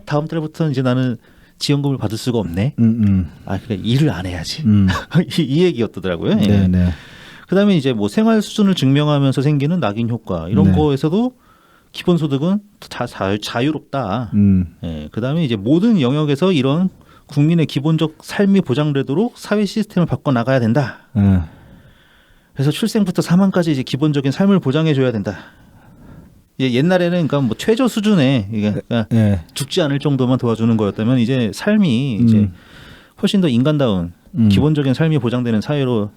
다음 달부터는 이제 나는 지원금을 받을 수가 없네. 그래 일을 안 해야지. 이 얘기였더라고요. 예. 네, 네. 그다음에 이제 뭐 생활 수준을 증명하면서 생기는 낙인 효과 이런 네. 거에서도 기본 소득은 다 자유롭다. 예. 그다음에 이제 모든 영역에서 이런 국민의 기본적 삶이 보장되도록 사회 시스템을 바꿔 나가야 된다. 그래서 출생부터 사망까지 이제 기본적인 삶을 보장해 줘야 된다. 옛날에는 그러니까 뭐 최저 수준의 그러니까 예. 죽지 않을 정도만 도와주는 거였다면 이제 삶이 이제 훨씬 더 인간다운 기본적인 삶이 보장되는 사회로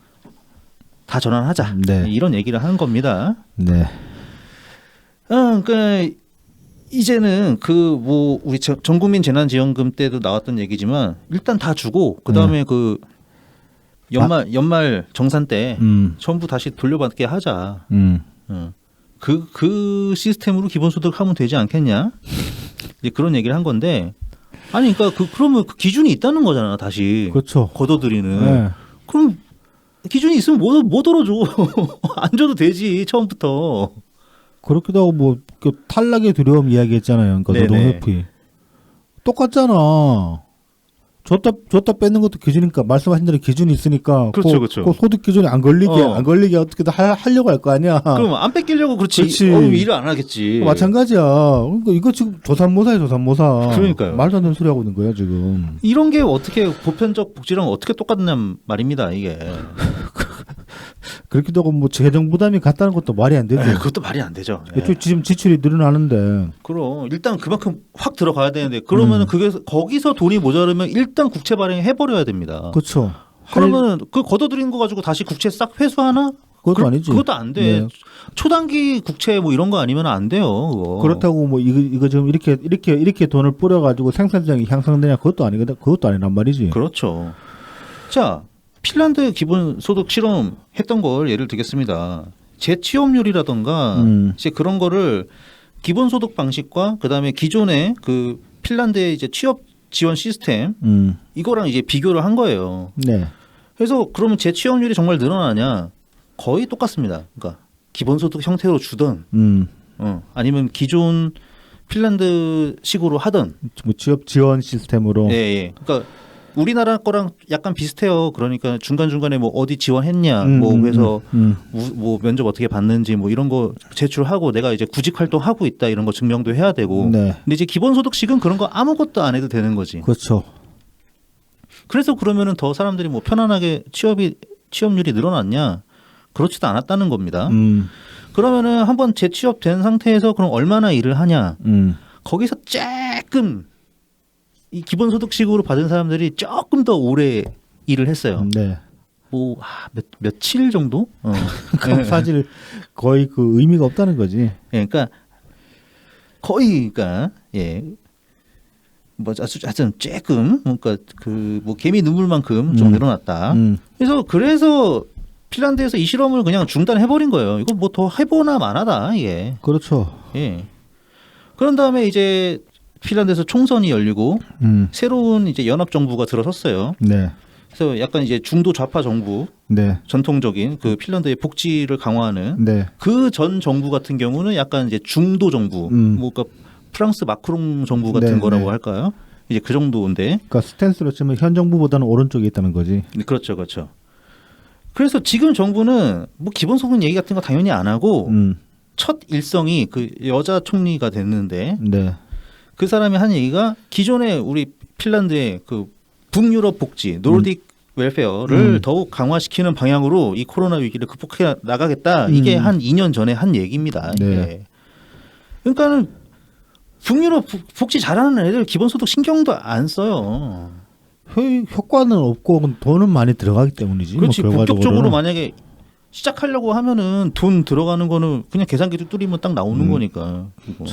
다 전환하자. 네. 이런 얘기를 하는 겁니다. 네. 그러니까 이제는 그 뭐 우리 전국민 재난지원금 때도 나왔던 얘기지만 일단 다 주고 그 다음에 그 연말 정산 때 전부 다시 돌려받게 하자. 그 시스템으로 기본소득 하면 되지 않겠냐? 이제 그런 얘기를 한 건데 아니 그러니까 그러면 그 기준이 있다는 거잖아 다시. 그렇죠. 걷어들이는. 네. 그럼 기준이 있으면 뭐 덜어줘. 안 줘도 되지 처음부터. 그렇기도 하고 뭐 그 탈락의 두려움 이야기했잖아요. 그러니까 노동회피 똑같잖아. 줬다 뺏는 것도 기준이니까 말씀하신 대로 기준이 있으니까 그렇죠, 그렇죠. 그 소득 기준이 안 걸리게 어떻게든 하려고 할 거 아니야. 그럼 안 뺏기려고 그렇지. 그렇지. 일을 안 하겠지. 마찬가지야. 그러니까 이거 지금 조산모사야 조산모사. 그러니까요. 말도 안 되는 소리 하고 있는 거야 지금. 이런 게 어떻게 보편적 복지랑 어떻게 똑같냐 말입니다 이게. 그렇기도 하고 뭐 재정 부담이 같다는 것도 말이 안 되죠. 그것도 말이 안 되죠. 지금 지출이 늘어나는데. 그럼 일단 그만큼 확 들어가야 되는데 그러면은 그게 거기서 돈이 모자르면 일단 국채 발행해 버려야 됩니다. 그렇죠. 그러면 그 걷어들인 거 가지고 다시 국채 싹 회수하나? 그것도 아니지. 그것도 안 돼. 네. 초단기 국채 뭐 이런 거 아니면 안 돼요. 그거. 그렇다고 뭐 이거 지금 이렇게 돈을 뿌려가지고 생산량이 향상되냐 그것도 아니거든. 그것도 아니란 말이지. 그렇죠. 자, 핀란드 기본 소득 실험 했던 걸 예를 들겠습니다. 재취업률이라던가 이제 그런 거를 기본 소득 방식과 그다음에 기존의 그 핀란드의 이제 취업 지원 시스템 이거랑 이제 비교를 한 거예요. 네. 그래서 그러면 재취업률이 정말 늘어나냐? 거의 똑같습니다. 그러니까 기본소득 형태로 주던 아니면 기존 핀란드식으로 하던 뭐 취업 지원 시스템으로. 예, 예. 그러니까 우리나라 거랑 약간 비슷해요. 그러니까 중간중간에 뭐 어디 지원했냐 뭐 그래서 뭐 면접 어떻게 받는지 뭐 이런 거 제출하고 내가 이제 구직 활동하고 있다 이런 거 증명도 해야 되고. 네. 근데 이제 기본소득식은 그런 거 아무것도 안 해도 되는 거지. 그렇죠. 그래서 그러면은 더 사람들이 뭐 편안하게 취업률이 늘어났냐? 그렇지도 않았다는 겁니다. 그러면은 한번 재취업된 상태에서 그럼 얼마나 일을 하냐? 거기서 조금 이 기본소득식으로 받은 사람들이 조금 더 오래 일을 했어요. 네. 뭐 며칠 정도? 그럼 사실 거의 그 의미가 없다는 거지. 예, 그러니까 거의 그러니까 예. 뭐 하여튼 조금 그러니까 그 뭐 개미 눈물만큼 좀 늘어났다. 그래서 핀란드에서 이 실험을 그냥 중단해 버린 거예요. 이거 뭐 더 해보나 마나다 이게. 그렇죠. 예. 그런 다음에 이제 핀란드에서 총선이 열리고 새로운 이제 연합 정부가 들어섰어요. 네. 그래서 약간 이제 중도 좌파 정부, 네. 전통적인 그 핀란드의 복지를 강화하는 네. 그 전 정부 같은 경우는 약간 이제 중도 정부, 뭐 그러니까 프랑스 마크롱 정부 같은 네, 거라고 네. 할까요? 이제 그 정도인데. 그러니까 스탠스로 치면 현 정부보다는 오른쪽에 있다는 거지. 그렇죠, 그렇죠. 그래서 지금 정부는 뭐 기본소득 얘기 같은 거 당연히 안 하고 첫 일성이 그 여자 총리가 됐는데 네. 그 사람이 한 얘기가 기존에 우리 핀란드의 그 북유럽 복지 노르딕 웰페어를 더욱 강화시키는 방향으로 이 코로나 위기를 극복해 나가겠다. 이게 한 2년 전에 한 얘기입니다. 네. 이게. 그러니까는 북유럽 복지 잘하는 애들 기본소득 신경도 안 써요. 효과는 없고 돈은 많이 들어가기 때문이지. 그렇지. 뭐 본격적으로 결과적으로는. 만약에 시작하려고 하면은 돈 들어가는 거는 그냥 계산기 뚫리면 딱 나오는 거니까. 그거.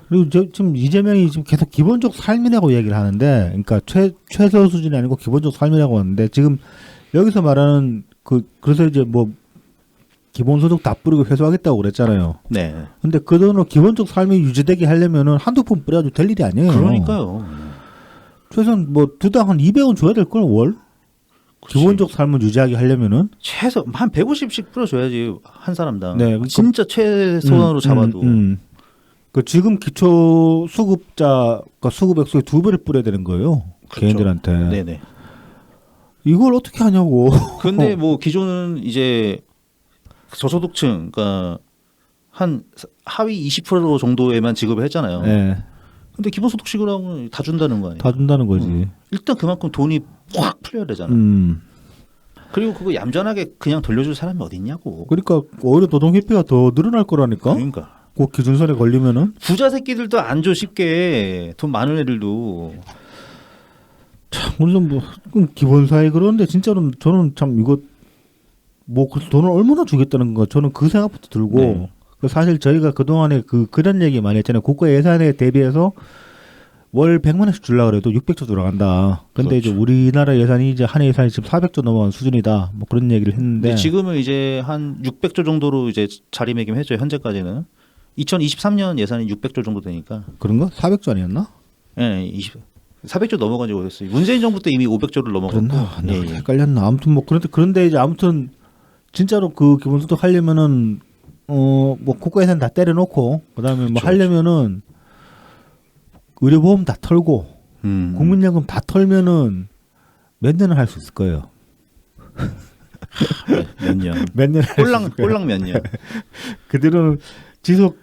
그리고 지금 이재명이 지금 계속 기본적 삶이라고 얘기를 하는데, 그러니까 최저 수준이 아니고 기본적 삶이라고 하는데 지금 여기서 말하는 그래서 이제 뭐 기본소득 다 뿌리고 회수하겠다고 그랬잖아요. 네. 근데 그 돈으로 기본적 삶이 유지되게 하려면은 한두 푼 뿌려가지고 될 일이 아니에요. 그러니까요. 최소한 뭐 두 당 한 200원 줘야 될 걸 월. 그치. 기본적 삶을 유지하게 하려면은. 최소 한 150씩 뿌려줘야지 한 사람당. 네, 진짜 최소한으로 잡아도. 그 지금 기초 수급자가 수급 액수의 2배를 뿌려야 되는 거예요. 그렇죠. 개인들한테. 네네. 이걸 어떻게 하냐고. 근데 뭐 기존은 이제 저소득층, 그러니까 한 하위 20% 정도에만 지급을 했잖아요. 네. 근데 기본소득식으로 다 준다는 거 아니에요? 다 준다는 거지. 일단 그만큼 돈이 확 풀려야 되잖아요. 그리고 그거 얌전하게 그냥 돌려줄 사람이 어디 있냐고. 그러니까 오히려 노동 회피가 더 늘어날 거라니까. 그러니까. 그 기준선에 걸리면은. 부자 새끼들도 안 줘 쉽게. 돈 많은 애들도. 우리는 뭐 기본사회 그런데 진짜로 저는 참 이거 뭐 돈을 얼마나 주겠다는 거 저는 그 생각부터 들고. 네. 사실 저희가 그동안에 그런 얘기 많이 했잖아요. 국가 예산에 대비해서 월 100만 원씩 주려고 그래도 600조 들어간다. 근데 그렇죠. 이제 우리나라 예산이 이제 한 해 예산이 지금 400조 넘어간 수준이다. 뭐 그런 얘기를 했는데 근데 지금은 이제 한 600조 정도로 이제 자리매김했죠. 현재까지는. 2023년 예산이 600조 정도 되니까. 그런가? 400조 아니었나? 예, 400조 넘어가지고 그랬어요. 문재인 정부 때 이미 500조를 넘어갔고. 그랬나? 예, 예. 헷갈렸나? 아무튼 뭐 그런데 이제 아무튼 진짜로 그 기본소득 하려면은 뭐 국가 예산 다 때려놓고 그다음에 뭐 그렇죠, 하려면은 의료보험 다 털고 국민연금 다 털면은 몇 년을 할 수 있을 거예요. 몇 년. 몇 년을 할 수 있을 거예요. 꼴랑 몇 년. 그들은 지속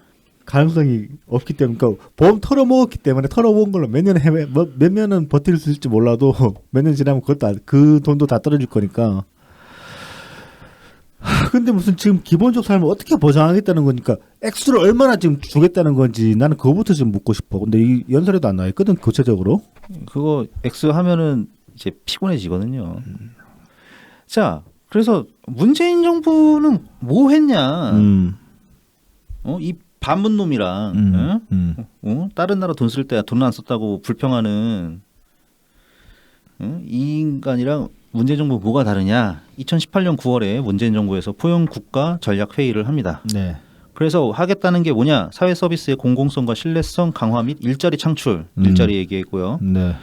가능성이 없기 때문에 그러니까 보험 털어먹었기 때문에 털어먹은 걸로 몇 년은 버틸 수 있을지 몰라도 몇 년 지나면 그 돈도 다 떨어질 거니까. 근데 무슨 지금 기본적 삶을 어떻게 보장하겠다는 거니까 액수를 얼마나 지금 주겠다는 건지 나는 그거부터 좀 묻고 싶어. 근데 이 연설에도 안 나와 있거든 구체적으로. 그거 X 하면은 이제 피곤해지거든요. 자, 그래서 문재인 정부는 뭐 했냐? 이 반문놈이랑 다른 나라 돈 쓸 때 돈 안 썼다고 불평하는 이 인간이랑 문재인 정부 뭐가 다르냐? 2018년 9월에 문재인 정부에서 포용 국가 전략 회의를 합니다. 네. 그래서 하겠다는 게 뭐냐? 사회 서비스의 공공성과 신뢰성 강화 및 일자리 창출, 일자리 얘기했고요. 네.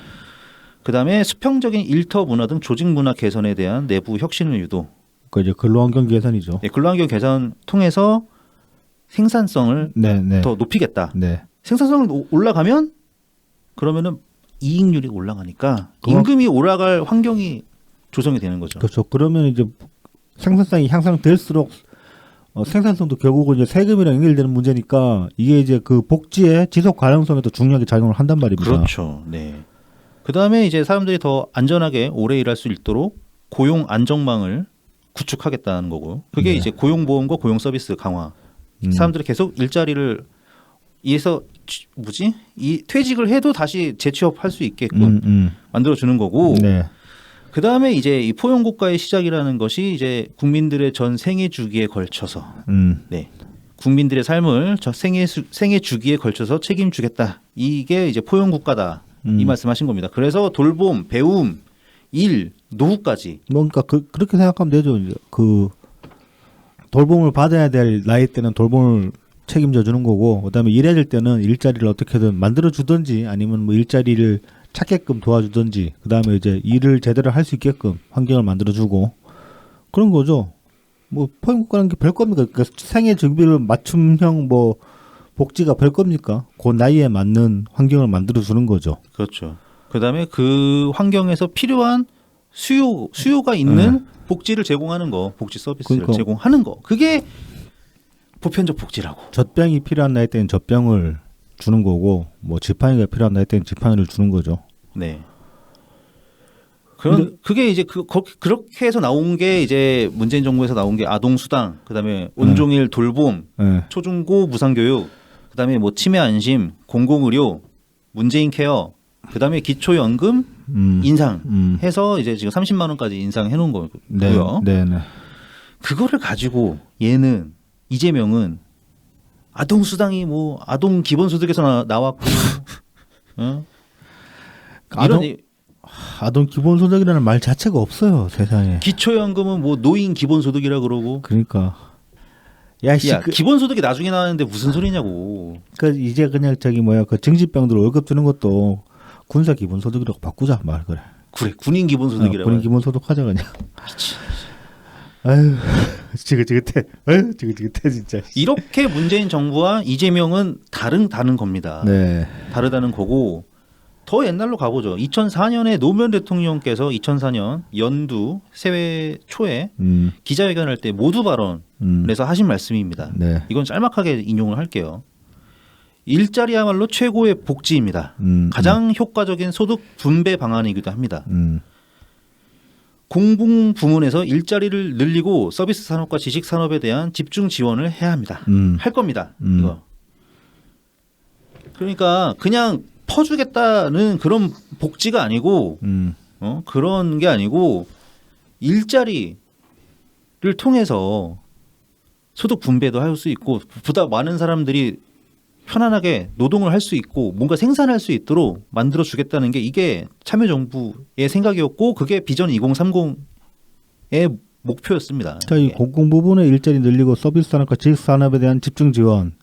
그다음에 수평적인 일터 문화 등 조직 문화 개선에 대한 내부 혁신을 유도. 그 이제 근로환경 개선이죠. 네, 근로환경 개선 통해서 생산성을 네. 더 높이겠다. 네. 생산성을 올라가면 그러면은 이익률이 올라가니까 그만- 임금이 올라갈 환경이 조성이 되는 거죠. 그렇죠. 그러면 이제 생산성이 향상될수록 생산성도 결국은 이제 세금이랑 연결되는 문제니까 이게 이제 그 복지의 지속 가능성에도 중요하게 작용을 한단 말입니다. 그렇죠. 네. 그다음에 이제 사람들이 더 안전하게 오래 일할 수 있도록 고용 안정망을 구축하겠다는 거고. 그게 네. 이제 고용보험과 고용 서비스 강화. 사람들이 계속 일자리를 이에서 이 퇴직을 해도 다시 재취업할 수 있게끔 만들어 주는 거고. 네. 그 다음에 이제 이 포용국가의 시작이라는 것이 이제 국민들의 전 생애 주기에 걸쳐서, 네, 국민들의 삶을 저 생애 주기에 걸쳐서 책임주겠다. 이게 이제 포용국가다. 이 말씀하신 겁니다. 그래서 돌봄, 배움, 일, 노후까지. 뭔가 그렇게 생각하면 되죠. 이제 그 돌봄을 받아야 될 나이 때는 돌봄을 책임져 주는 거고, 그다음에 일해야 될 때는 일자리를 어떻게든 만들어 주든지 아니면 뭐 일자리를 찾게끔 도와주든지, 그다음에 이제 일을 제대로 할 수 있게끔 환경을 만들어 주고 그런 거죠. 뭐 포용국가라는 게 별겁니까? 그러니까 생애 주기를 맞춤형 뭐 복지가 별겁니까? 그 나이에 맞는 환경을 만들어 주는 거죠. 그렇죠. 그 다음에 그 환경에서 필요한 수요가 있는 복지를 제공하는 거, 복지 서비스를 그러니까. 제공하는 거. 그게 보편적 복지라고. 젖병이 필요한 나이 때는 젖병을 주는 거고 뭐 지팡이가 필요한 나이 때는 지팡이를 주는 거죠. 네. 그런 그게 이제 그렇게 해서 나온 게 이제 문재인 정부에서 나온 게 아동 수당, 그다음에 온종일 돌봄, 네. 초중고 무상교육, 그다음에 뭐 치매 안심, 공공의료, 문재인 케어, 그다음에 기초연금 인상 해서 이제 지금 30만 원까지 인상해 놓은 거고요. 네. 그거를 가지고 얘는 이재명은 아동 수당이 뭐 아동 기본소득에서 나왔고, 아동 기본소득이라는 말 자체가 없어요 세상에. 기초연금은 뭐 노인 기본소득이라 그러고. 그러니까 야, 기본소득이 나중에 나왔는데 무슨 소리냐고. 그 이제 그냥 저기 뭐야 그 정신병들 월급 주는 것도 군사 기본소득이라고 바꾸자 말 그래. 그래 군인 기본소득이라고. 군인 기본소득 하자 그냥. 아유 지긋지긋해. 아유 지긋지긋해 진짜. 이렇게 문재인 정부와 이재명은 다른 겁니다. 네. 다르다는 거고. 더 옛날로 가보죠. 2004년에 노무현 대통령께서 2004년 연두 새해 초에 기자회견할 때 모두 발언에서 하신 말씀입니다. 네. 이건 짤막하게 인용을 할게요. 일자리야말로 최고의 복지입니다. 가장 효과적인 소득 분배 방안이기도 합니다. 공공 부문에서 일자리를 늘리고 서비스 산업과 지식 산업에 대한 집중 지원을 해야 합니다. 할 겁니다. 이거. 그러니까 그냥 퍼주겠다는 그런 복지가 아니고 그런 게 아니고 일자리를 통해서 소득 분배도 할 수 있고 보다 많은 사람들이 편안하게 노동을 할 수 있고 뭔가 생산할 수 있도록 만들어 주겠다는 게 이게 참여정부의 생각이었고 그게 비전 2030의 목표였습니다. 자, 이 공공 부분의 일자리 늘리고 서비스 산업과 지식 산업에 대한 집중 지원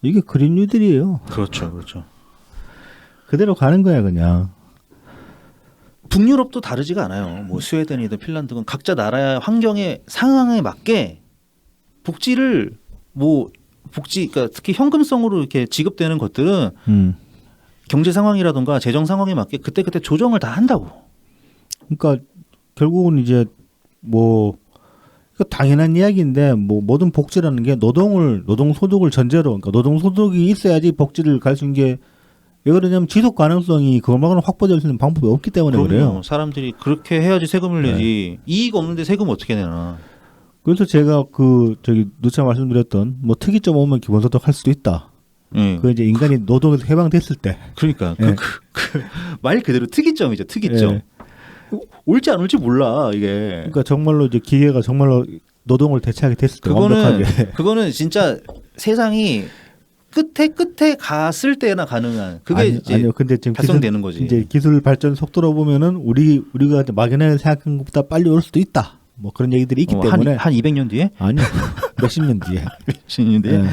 이게 그린 뉴딜이에요. 그렇죠, 그렇죠. 그대로 가는 거야 그냥. 북유럽도 다르지가 않아요. 뭐 스웨덴이든 핀란드든 각자 나라의 환경의 상황에 맞게 복지를 뭐 복지 그러니까 특히 현금성으로 이렇게 지급되는 것들은 경제 상황이라든가 재정 상황에 맞게 그때그때 조정을 다 한다고. 그러니까 결국은 이제 뭐 당연한 이야기인데 뭐 모든 복지라는 게 노동 소득을 전제로 그러니까 노동 소득이 있어야지 복지를 갈 수 있는 게 왜 그러냐면 지속 가능성이 그것만으로 확보될 수 있는 방법이 없기 때문에 그럼요. 그래요. 사람들이 그렇게 해야지 세금을 내지. 이익 없는데 세금 어떻게 내나. 그래서 제가 저기 누차 말씀드렸던 뭐 특이점 오면 기본소득 할 수도 있다. 그 이제 인간이 노동에서 해방됐을 때. 그러니까 말 그대로 특이점이죠. 특이점. 올지 안 올지 몰라 이게. 그러니까 정말로 이제 기계가 정말로 노동을 대체하게 됐을 때 완벽하게. 그거는 진짜 세상이 끝에 갔을 때나 가능한 그게 아니요. 근데 지금 달성되는 거지. 이제 기술 발전 속도로 보면은 우리가 막연하게 생각한 것보다 빨리 올 수도 있다. 뭐 그런 얘기들이 있기 때문에 한 200년 뒤에? 아니요. 몇십 년 뒤에. 몇십 년 뒤에? 네.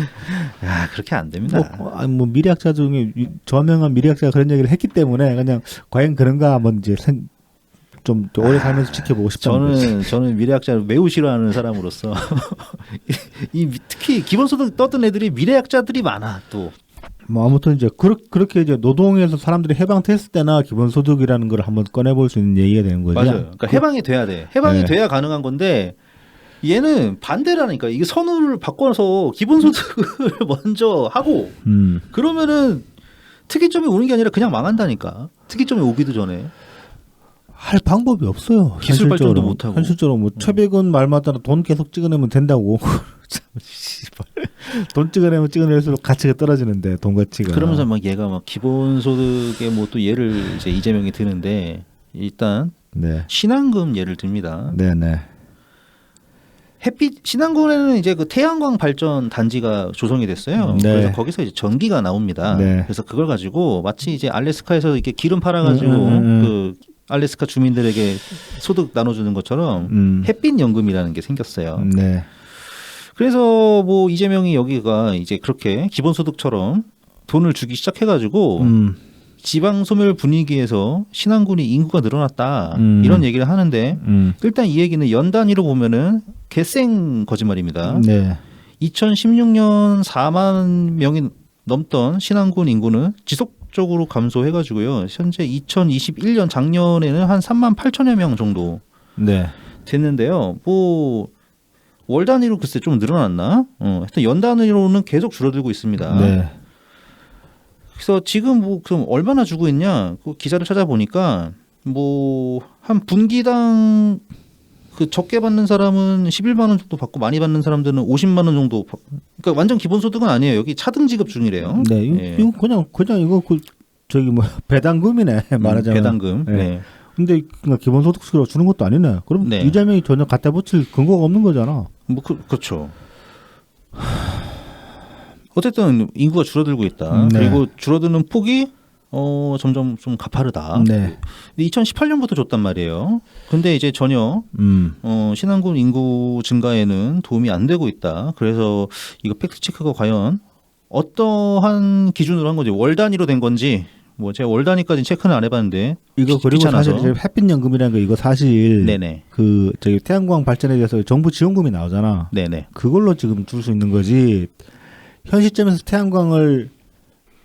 야, 그렇게 안 됩니다. 뭐 미래학자 중에 저명한 미래학자가 그런 얘기를 했기 때문에 그냥 과연 그런가 한번 이제 좀 오래 살면서 지켜보고 싶다는 저는 미래학자를 매우 싫어하는 사람으로서 특히 기본소득 떴던 애들이 미래학자들이 많아 또. 뭐 아무튼 이제 그렇게 이제 노동에서 사람들이 해방됐을 때나 기본소득이라는 걸 한번 꺼내볼 수 있는 얘기가 되는 거죠. 맞아요. 그러니까 해방이 돼야 돼. 해방이 돼야 가능한 건데 얘는 반대라니까. 이게 선을 바꿔서 기본소득을 먼저 하고 그러면은 특이점이 오는 게 아니라 그냥 망한다니까. 특이점이 오기도 전에. 할 방법이 없어요. 기술 발전도 못하고. 현실적으로 뭐 최백은 말마다 돈 계속 찍어내면 된다고. 돈 찍어낼수록 가치가 떨어지는데 돈 가치가. 그러면서 막 얘가 막 기본소득에 뭐 또 예를 이제 이재명이 드는데 일단 신한금 예를 듭니다. 네네. 신한군에는 이제 그 태양광 발전 단지가 조성이 됐어요. 그래서 거기서 이제 전기가 나옵니다. 그래서 그걸 가지고 마치 이제 알래스카에서 이렇게 기름 팔아가지고 그 알래스카 주민들에게 소득 나눠주는 것처럼 햇빛 연금이라는 게 생겼어요. 그래서 뭐 이재명이 여기가 이제 그렇게 기본소득처럼 돈을 주기 시작해가지고 지방 소멸 분위기에서 신안군이 인구가 늘어났다 이런 얘기를 하는데 일단 이 얘기는 연 단위로 보면은 개생 거짓말입니다. 2016년 4만 명이 넘던 신안군 인구는 지속적으로 감소해가지고요. 현재 2021년 작년에는 한 3만 8천여 명 정도 됐는데요. 뭐 월 단위로 글쎄 좀 늘어났나? 하여튼 연 단위로는 계속 줄어들고 있습니다. 네. 그래서 지금 뭐 그럼 얼마나 주고 있냐? 그 기사를 찾아보니까 뭐 한 분기당 그 적게 받는 사람은 11만 원 정도 받고 많이 받는 사람들은 50만 원 정도. 그러니까 완전 기본소득은 아니에요. 여기 차등 지급 중이래요. 네. 예. 이거 그냥 이거 그 저기 뭐 배당금이네 말하자면. 배당금. 네. 네. 근데 그냥 기본소득세로 주는 것도 아니네. 그럼 네. 이재명이 전혀 갖다 붙일 근거가 없는 거잖아. 뭐 그렇죠. 어쨌든 인구가 줄어들고 있다. 네. 그리고 줄어드는 폭이 점점 좀 가파르다. 네. 2018년부터 줬단 말이에요. 근데 이제 전혀 신안군 인구 증가에는 도움이 안 되고 있다. 그래서 이거 팩트 체크가 과연 어떠한 기준으로 한 건지 월 단위로 된 건지 뭐 제가 월 단위까지 체크는 안 해봤는데 이거 그리고 귀찮아서. 사실 이제 햇빛연금이라는 거 이거 사실 네네. 그 저기 태양광 발전에 대해서 정부 지원금이 나오잖아. 네네. 그걸로 지금 줄 수 있는 거지. 현 시점에서 태양광을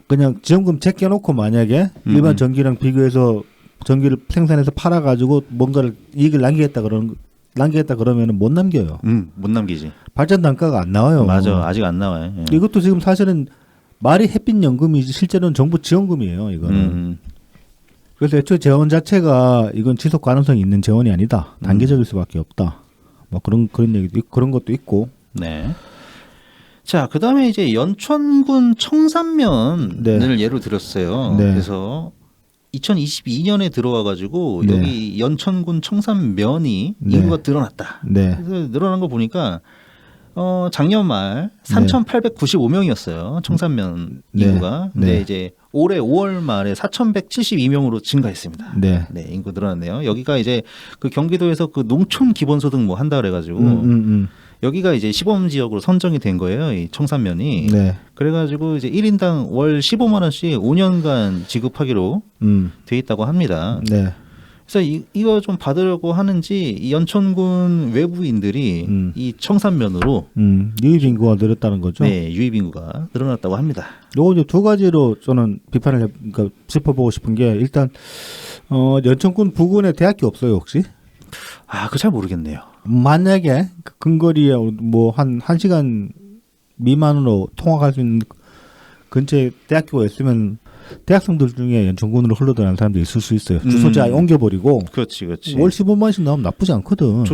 그냥 지원금 제껴놓고 만약에 일반 전기랑 비교해서 전기를 생산해서 팔아가지고 뭔가를 이익을 남기겠다 그러면은 못 남겨요. 못 남기지. 발전 단가가 안 나와요. 맞아. 아직 안 나와요. 예. 이것도 지금 사실은 말이 햇빛연금이지 실제로는 정부 지원금이에요. 이거는. 그래서 애초에 재원 자체가 이건 지속 가능성이 있는 재원이 아니다. 단계적일 수밖에 없다. 뭐 그런 얘기도 있고, 그런 것도 있고. 네. 자, 그다음에 이제 연천군 청산면을 네. 예로 들었어요. 네. 그래서 2022년에 들어와 가지고 네. 여기 연천군 청산면이 네. 인구가 늘어났다. 네. 그래서 늘어난 거 보니까 작년 말 3,895명이었어요. 청산면 네. 인구가. 근데 네. 이제 올해 5월 말에 4,172명으로 증가했습니다. 네. 네, 인구 늘어났네요. 여기가 이제 그 경기도에서 그 농촌 기본소득 뭐 한다 그래가지고 여기가 이제 시범 지역으로 선정이 된 거예요. 이 청산면이. 네. 그래가지고 이제 1인당 월 15만 원씩 5년간 지급하기로 돼 있다고 합니다. 네. 그래서 이거 좀 받으려고 하는지 이 연천군 외부인들이 이 청산면으로 유입 인구가 늘었다는 거죠. 네, 유입 인구가 늘어났다고 합니다. 요거 이제 두 가지로 저는 그러니까 짚어보고 싶은 게 일단 연천군 부근에 대학교 없어요 혹시? 아, 그 잘 모르겠네요. 만약에 그 근거리에 뭐 한 1시간 미만으로 통학할 수 있는 근처에 대학교가 있으면 대학생들 중에 연천군으로 흘러들어가는 사람들이 있을 수 있어요. 주소지 아예 옮겨버리고. 그렇지. 월 15만씩 나오면 나쁘지 않거든.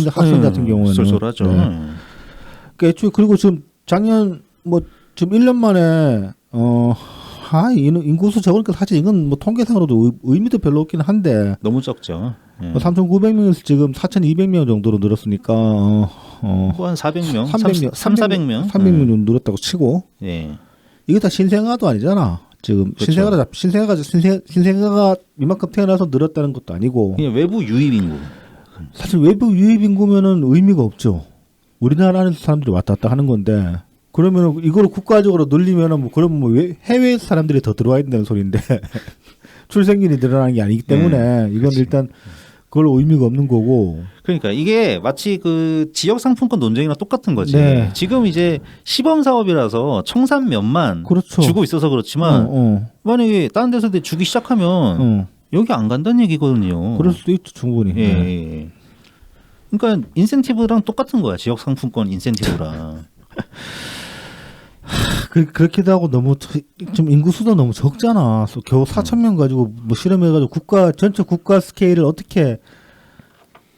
학생 같은 경우에는. 쏠쏠하죠. 네. 그러니까 애초에 그리고 지금 작년 뭐 지금 1년 만에 인구수 적으니까 사실 이건 뭐 통계상으로도 의미도 별로 없긴 한데 너무 적죠. 예. 3,900명에서 지금 4,200명 정도로 늘었으니까 한 400명, 300명, 400명. 300명 정도 늘었다고 치고 예. 이게 다 신생아도 아니잖아. 지금 그렇죠. 신생아가 이만큼 태어나서 늘었다는 것도 아니고 그냥 외부 유입 인구. 사실 외부 유입 인구면은 의미가 없죠. 우리나라 안에서 사람들이 왔다 갔다 하는 건데 그러면 이걸 국가적으로 늘리면은 뭐 그러면 뭐 해외 사람들이 더 들어와야 된다는 소리인데 출생률이 늘어나는 게 아니기 때문에 이건 그렇지. 일단 그걸 의미가 없는 거고. 그러니까 이게 마치 그 지역 상품권 논쟁이랑 똑같은 거지. 네. 지금 이제 시범 사업이라서 청산면만 그렇죠. 주고 있어서 그렇지만 만약에 다른 데서 주기 시작하면 여기 안 간다는 얘기거든요. 그럴 수도 있죠 충분히. 예. 네. 예. 그러니까 인센티브랑 똑같은 거야. 지역 상품권 인센티브랑. 그렇기도 하고 너무 좀 인구 수도 너무 적잖아. 겨우 4,000명 가지고 뭐 실험해가지고 전체 국가 스케일을 어떻게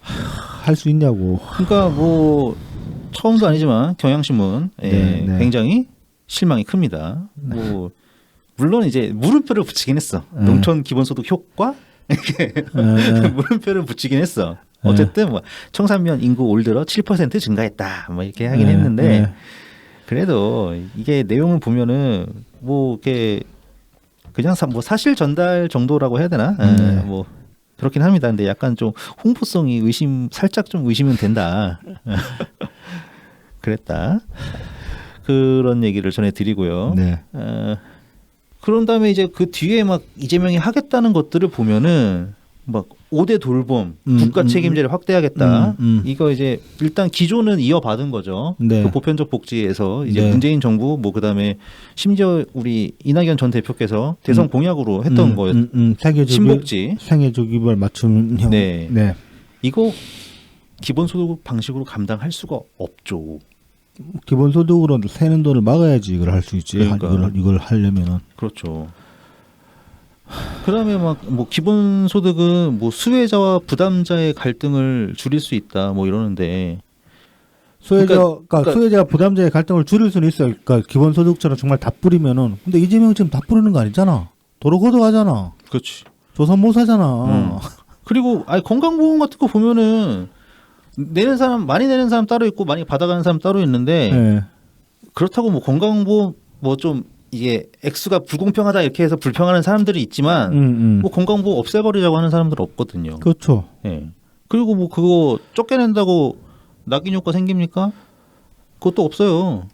할 수 있냐고. 그러니까 뭐 처음도 아니지만 경향신문 네. 굉장히 실망이 큽니다. 뭐 물론 이제 물음표를 붙이긴 했어. 농촌 기본소득 효과 물음표를 붙이긴 했어. 어쨌든 뭐 청산면 인구 올 들어 7% 증가했다. 뭐 이렇게 하긴 했는데. 그래도 이게 내용을 보면은 뭐 이렇게 그냥 뭐 사실 전달 정도라고 해야 되나? 뭐 그렇긴 합니다. 근데 약간 좀 홍보성이 살짝 좀 의심은 된다. 그랬다. 그런 얘기를 전해드리고요. 네. 그런 다음에 이제 그 뒤에 막 이재명이 하겠다는 것들을 보면은 막 5대 돌봄, 국가 책임제를 확대하겠다. 이거 이제 일단 기조는 이어받은 거죠. 네. 그 보편적 복지에서 이제 네. 문재인 정부 뭐 그다음에 심지어 우리 이낙연 전 대표께서 대선 공약으로 했던 거예요. 신복지. 생애주기별 맞춤형. 네. 네. 이거 기본소득 방식으로 감당할 수가 없죠. 기본소득으로 새는 돈을 막아야지 이걸 할 수 있지. 그러니까. 이걸 하려면은. 그렇죠. 그다음에 막 뭐 기본소득은 뭐 수혜자와 부담자의 갈등을 줄일 수 있다 뭐 이러는데 그러니까 수혜자가 부담자의 갈등을 줄일 수는 있어요. 그러니까 기본소득처럼 정말 다 뿌리면은. 근데 이재명 지금 다 뿌리는 거 아니잖아. 도로 걷어가잖아. 그렇지. 조선 못 사잖아. 그리고 아니 건강보험 같은 거 보면은 내는 사람 많이 내는 사람 따로 있고 많이 받아가는 사람 따로 있는데 네. 그렇다고 뭐 건강보험 뭐 좀 이게 액수가 불공평하다 이렇게 해서 불평하는 사람들이 있지만 뭐 건강보험 없애버리자고 하는 사람들 없거든요. 그렇죠. 예. 그리고 뭐 그거 쫓겨낸다고 낙인 효과 생깁니까? 그것도 없어요.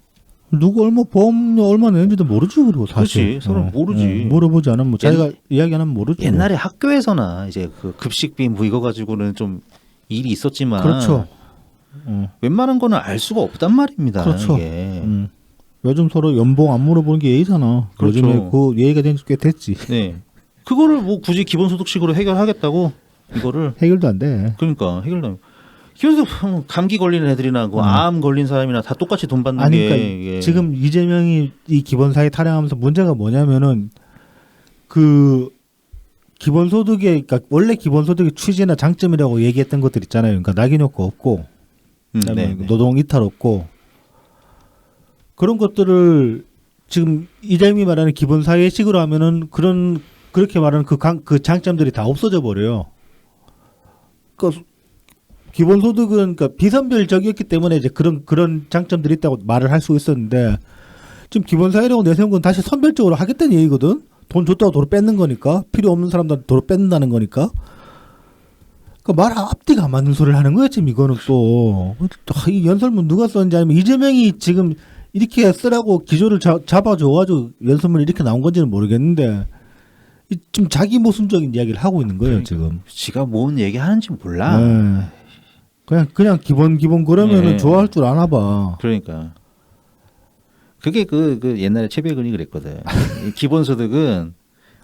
누구 보험료 얼마 내는지도 모르지 그리고 사실. 그렇지. 서로 모르지. 물어보지 않으면 자기가 이야기 안 하면 모르지. 옛날에 학교에서나 이제 그 급식비 뭐 이거 가지고는 좀 일이 있었지만 그렇죠. 웬만한 거는 알 수가 없단 말입니다. 그렇죠. 이게. 요즘 서로 연봉 안 물어보는 게 예의잖아. 그렇죠. 요즘에 그 예의가 된 지 꽤 됐지. 네. 그거를 뭐 굳이 기본소득식으로 해결하겠다고 이거를 해결도 안 돼. 그러니까 해결도 그래서 감기 걸리는 애들이나 그 암 걸린 사람이나 다 똑같이 돈 받는 아니 게 그러니까 이게. 지금 이재명이 이 기본사회 타령하면서 문제가 뭐냐면은 그 기본소득의 그러니까 원래 기본소득의 취지나 장점이라고 얘기했던 것들 있잖아요. 그러니까 낙인 효과 없고 그다음에 네. 노동 이탈 없고 그런 것들을 지금 이재명이 말하는 기본사회식으로 하면은 그렇게 말하는 그 장점들이 다 없어져 버려요. 그러니까 기본소득은 그러니까 비선별적이었기 때문에 이제 그런 장점들이 있다고 말을 할 수 있었는데 지금 기본사회라고 내세운 건 다시 선별적으로 하겠다는 얘기거든. 돈 줬다고 도로 뺏는 거니까 필요 없는 사람들 도로 뺏는다는 거니까. 그러니까 말 앞뒤가 안 맞는 소리를 하는 거야 지금 이거는 또. 이 연설문 누가 썼는지 아니면 이재명이 지금 이렇게 쓰라고 기조를 잡아줘가지고 연설문이 이렇게 나온 건지는 모르겠는데 지금 자기 모순적인 이야기를 하고 있는 거예요 지금. 지가 뭔 얘기 하는지 몰라. 네. 그냥 기본 그러면은 네. 좋아할 줄 아나 봐. 그러니까 그게 그 옛날에 최백은이 그랬거든. 이 기본소득은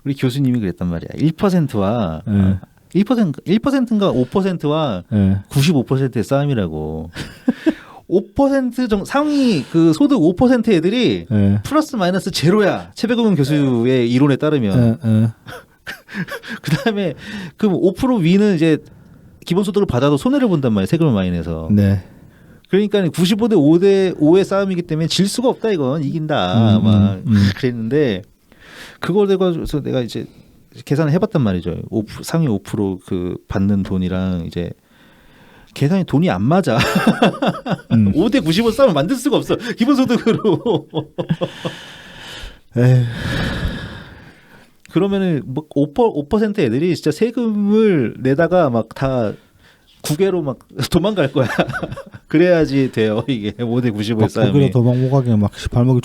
우리 교수님이 그랬단 말이야. 1%와 네. 1%인가 5%와 네. 95%의 싸움이라고. 5% 정도 상위 그 소득 5% 애들이 네. 플러스 마이너스 제로야. 최백은 교수의 이론에 따르면. 그다음에 그 5% 위는 이제 기본소득을 받아도 손해를 본단 말이야. 세금을 많이 내서. 네. 그러니까 95대 5의 싸움이기 때문에 질 수가 없다 이건 이긴다 막 그랬는데 그걸 내가 이제 계산을 해봤단 말이죠. 상위 5% 받는 돈이랑 이제 계산이 돈이 안 맞아. 5대 95 싸움 만들 수가 없어. 기본소득으로. 그러면은 뭐 5% 애들이 진짜 세금을 내다가 막 다 국외로 막 도망갈 거야. 그래야지 돼요. 이게 5대 95의 싸움이. 거기로 도망 못 가게 막 발목이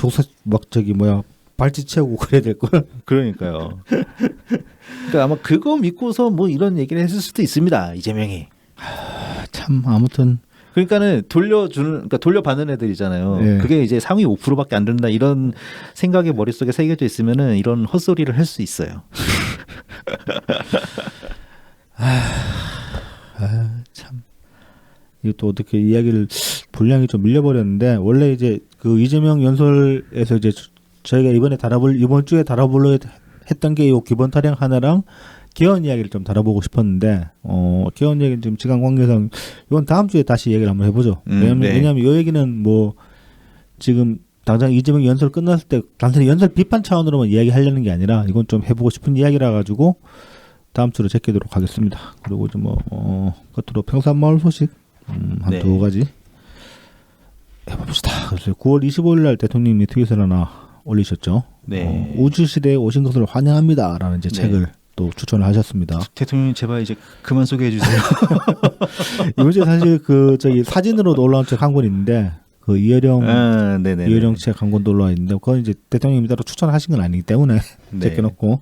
발찌 채우고 그래야 될 걸. 그러니까요. 그러니까 아마 그거 믿고서 뭐 이런 얘기를 했을 수도 있습니다. 이재명이. 참 아무튼 그러니까는 그러니까 돌려받는 애들이잖아요. 네. 그게 이제 상위 5%밖에 안 된다 이런 생각이 머릿속에 새겨져 있으면은 이런 헛소리를 할 수 있어요. 참 이것도 어떻게 이야기를 분량이 좀 밀려버렸는데 원래 이제 그 이재명 연설에서 이제 저희가 이번 주에 다뤄보려 했던 게 이 기본 타령 하나랑 개헌 이야기를 좀 다뤄보고 싶었는데 개헌 얘기는 지금 시간 관계상 이건 다음 주에 다시 얘기를 한번 해보죠. 왜냐하면 이 얘기는 뭐 지금 당장 이재명 연설 끝났을 때 단순히 연설 비판 차원으로만 이야기하려는 게 아니라 이건 좀 해보고 싶은 이야기라 가지고 다음 주로 제끼도록 하겠습니다. 그리고 좀 끝으로 평산마을 소식 한 두 가지 해봅시다. 그래서 9월 25일 날 대통령님이 트윗을 하나 올리셨죠. 네. 우주 시대에 오신 것을 환영합니다라는 이제 책을 또 추천을 하셨습니다. 대통령님 제발 이제 그만 소개해 주세요. 이번 주에 사실 사진으로도 올라온 책 한 권 있는데 그 이혜령 책 한 권도 올라와 있는데 그건 이제 대통령님이 따로 추천하신 건 아니기 때문에 제껴놓고.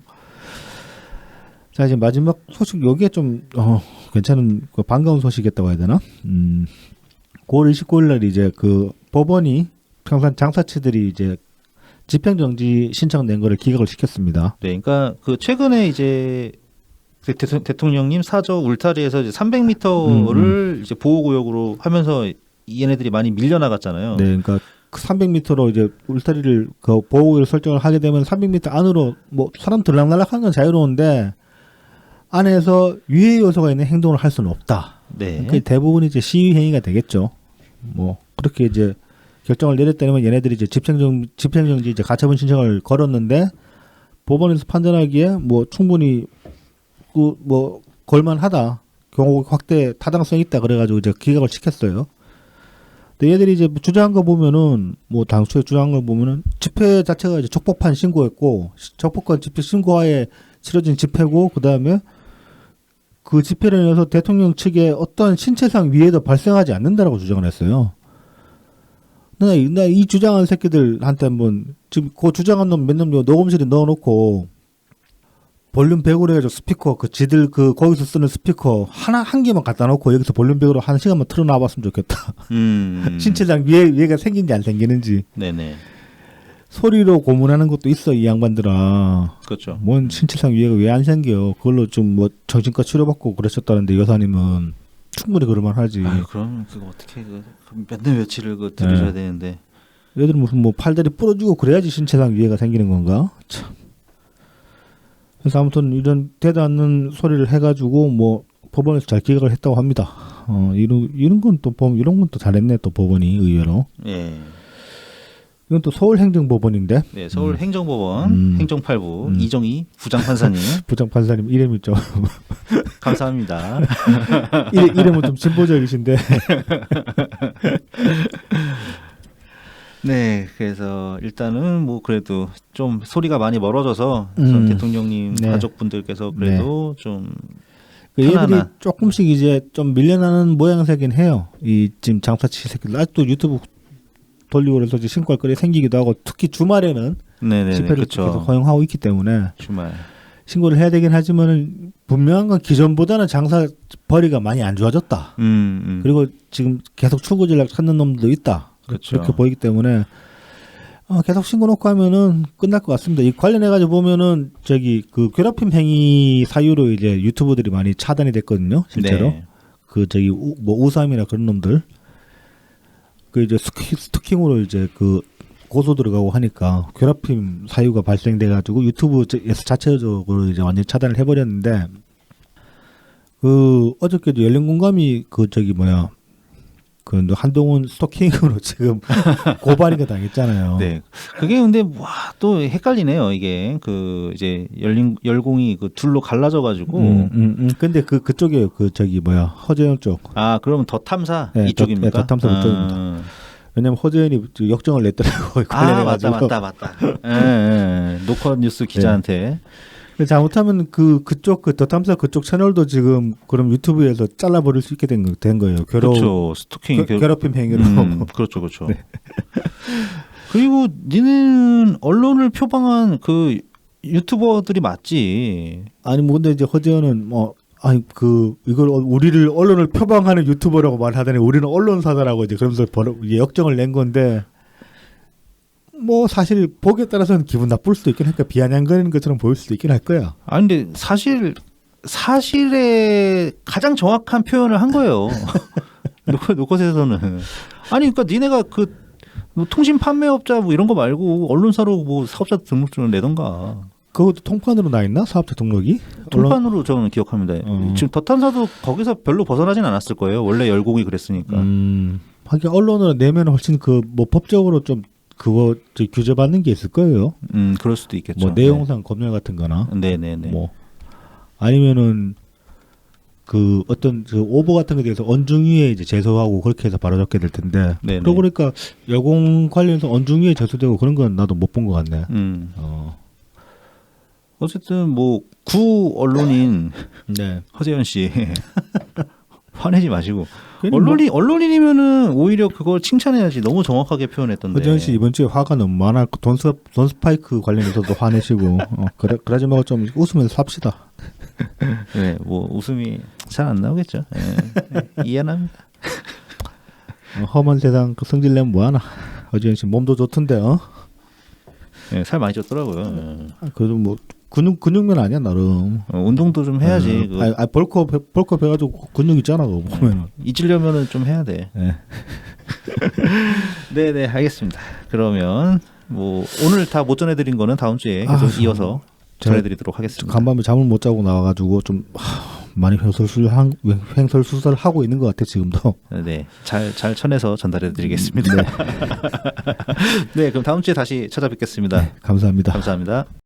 자 이제 마지막 소식 여기에 좀 괜찮은 반가운 소식이었다고 해야 되나? 9월 29일 날 이제 그 법원이 평산 장사치들이 이제 집행정지 신청 낸 거를 기각을 시켰습니다. 네, 그러니까 그 최근에 이제 대통령님 사저 울타리에서 이제 300m를 이제 보호구역으로 하면서 얘네들이 많이 밀려나갔잖아요. 네, 그러니까 300m로 이제 울타리를 그 보호구역을 설정을 하게 되면 300m 안으로 뭐 사람 들락날락하는 건 자유로운데 안에서 유해 요소가 있는 행동을 할 수는 없다. 네. 그 대부분 이제 시위 행위가 되겠죠. 뭐 그렇게 이제 결정을 내렸다면 얘네들이 이제 집행정지 이제 가처분 신청을 걸었는데 법원에서 판단하기에 뭐 충분히 그 뭐 걸만하다. 경호 확대 타당성 있다 그래가지고 이제 기각을 시켰어요. 근데 얘들이 이제 주장한 거 보면은 뭐 당초에 주장한 거 보면은 집회 자체가 이제 적법한 신고였고 적법한 집회 신고하에 치러진 집회고 그 다음에 그 집회로 인해서 대통령 측에 어떤 신체상 위해도 발생하지 않는다라고 주장을 했어요. 나 이 주장한 새끼들한테 한번 지금 그 주장한 놈 몇 놈 녹음실에 넣어놓고 볼륨 100으로 해가지고 스피커 그 지들 그 거기서 쓰는 스피커 한 개만 갖다 놓고 여기서 볼륨 100으로 1시간만 틀어놔봤으면 좋겠다. 신체상 위해가 생긴지 안 생기는지. 네네. 소리로 고문하는 것도 있어 이 양반들아. 그렇죠. 뭔 신체상 위해가 왜 안 생겨? 그걸로 좀 뭐 정신과 치료받고 그러셨다는데 여사님은 충분히 그럴만 하지. 아유, 그럼 그거 어떻게 몇 년 며칠을 그 들으셔야 되는데. 얘들은 무슨 뭐 팔다리 부러지고 그래야지 신체상 위해가 생기는 건가? 참. 그래서 아무튼 이런 되도 않는 소리를 해가지고 뭐 법원에서 잘 기각을 했다고 합니다. 이런 건 또 이런 건 또 잘했네 또 법원이 의외로. 예. 이건 또 서울행정법원인데. 네, 서울행정법원 행정팔부 이정희 부장판사님. 부장판사님 이름이 좀 감사합니다. 이름은 좀 진보적이신데. 네, 그래서 일단은 뭐 그래도 좀 소리가 많이 멀어져서 우선 대통령님 네. 가족분들께서 그래도 좀 얘들이 편안한. 조금씩 이제 좀 밀려나는 모양새긴 해요. 이 지금 장사치 새끼들 아직도 유튜브 돌리고 그래서 이제 신고할 거리 생기기도 하고 특히 주말에는 네네, 집회를 그렇죠. 계속 허용하고 있기 때문에 주말. 신고를 해야 되긴 하지만 분명한 건 기존보다는 장사 벌이가 많이 안 좋아졌다. 그리고 지금 계속 출구 전략 찾는 놈들도 있다. 그렇죠. 그렇게 보이기 때문에 계속 신고 놓고 하면은 끝날 것 같습니다. 이 관련해 가지고 보면은 저기 그 괴롭힘 행위 사유로 이제 유튜버들이 많이 차단이 됐거든요. 실제로 네. 그 저기 뭐 우삼이나 그런 놈들 그 이제 스토킹으로 이제 그 고소 들어가고 하니까 괴롭힘 사유가 발생돼 가지고 유튜브에서 자체적으로 이제 완전 히 차단을 해버렸는데 그 어저께도 열린공감이 그 저기 뭐야 그 한동훈 스토킹으로 지금 고발이가 당했잖아요. 네. 그게 근데 와, 또 헷갈리네요. 이게 그 이제 열공이 그 둘로 갈라져 가지고. 근데 그쪽이에요. 그 저기 뭐야 허재현 쪽. 아, 그러면 더 탐사 네, 이쪽입니까? 더 탐사 이쪽입니다. 왜냐면 허재현이 역정을 냈더라고. 아, 맞다. 예. 노컷 뉴스 기자한테. 근데 잘못하면 그쪽 더 탐사 그쪽 채널도 지금 그럼 유튜브에서 잘라버릴 수 있게 된 거예요. 그렇죠. 스토킹 괴롭힘 행위로. 그렇죠. 네. 그리고 니는 언론을 표방한 그 유튜버들이 맞지. 아니 뭐 근데 이제 허재현은 뭐 아니 이걸 우리를 언론을 표방하는 유튜버라고 말하더니 우리는 언론사다라고 이제 그러면서 역정을 낸 건데 뭐 사실 보기에 따라서는 기분 나쁠 수도 있긴 하니까 비아냥거리는 것처럼 보일 수도 있긴 할 거야. 아 근데 사실의 가장 정확한 표현을 한 거예요. 노컷에서는 아니 그러니까 니네가 뭐 통신 판매업자 뭐 이런 거 말고 언론사로 뭐 사업자 등록증을 내던가. 그것도 통판으로 나 있나 사업자 등록이? 통판으로 저는 기억합니다. 지금 더탐사도 거기서 별로 벗어나진 않았을 거예요. 원래 열공이 그랬으니까. 하긴 언론으로 내면 훨씬 뭐 법적으로 좀 그거 규제받는 게 있을 거예요. 그럴 수도 있겠죠. 뭐 내용상 검열 같은거나. 네네네. 뭐 아니면은 그 어떤 오보 같은 거에 대해서 언중위에 이제 제소하고 그렇게 해서 바로잡게 될 텐데. 네네. 그러고 보니까 열공 관련해서 언중위에 제소되고 그런 건 나도 못 본 것 같네. 어쨌든 뭐 구 언론인 네. 허재현 씨 화내지 마시고 괜히 언론인이면은 오히려 그걸 칭찬해야지. 너무 정확하게 표현했던데. 허재현 씨 이번 주에 화가 너무 많아. 돈 스파이크 관련해서도 화내시고 그러지 말고 좀 웃으면서 삽시다. 네, 뭐 웃음이 잘 안 나오겠죠. 네, 이해합니다. 험한 세상 그 성질 내면 뭐하나. 허재현 씨 몸도 좋던데 네, 살 많이 쪘더라고요. 그래도 뭐 근육면 아니야 나름. 운동도 좀 해야지. 벌크업 해가지고 근육 있잖아 그거 보면은. 잊으려면은 좀 해야 돼. 네. 네네 알겠습니다. 그러면 뭐 오늘 다 못 전해드린 거는 다음 주에 계속 이어서 전해드리도록 하겠습니다. 간밤에 잠을 못 자고 나와가지고 좀 많이 횡설수설하고 있는 것 같아 지금도. 네, 잘 쳐내서 전달해드리겠습니다. 네. 네, 그럼 다음 주에 다시 찾아뵙겠습니다. 네, 감사합니다. 감사합니다.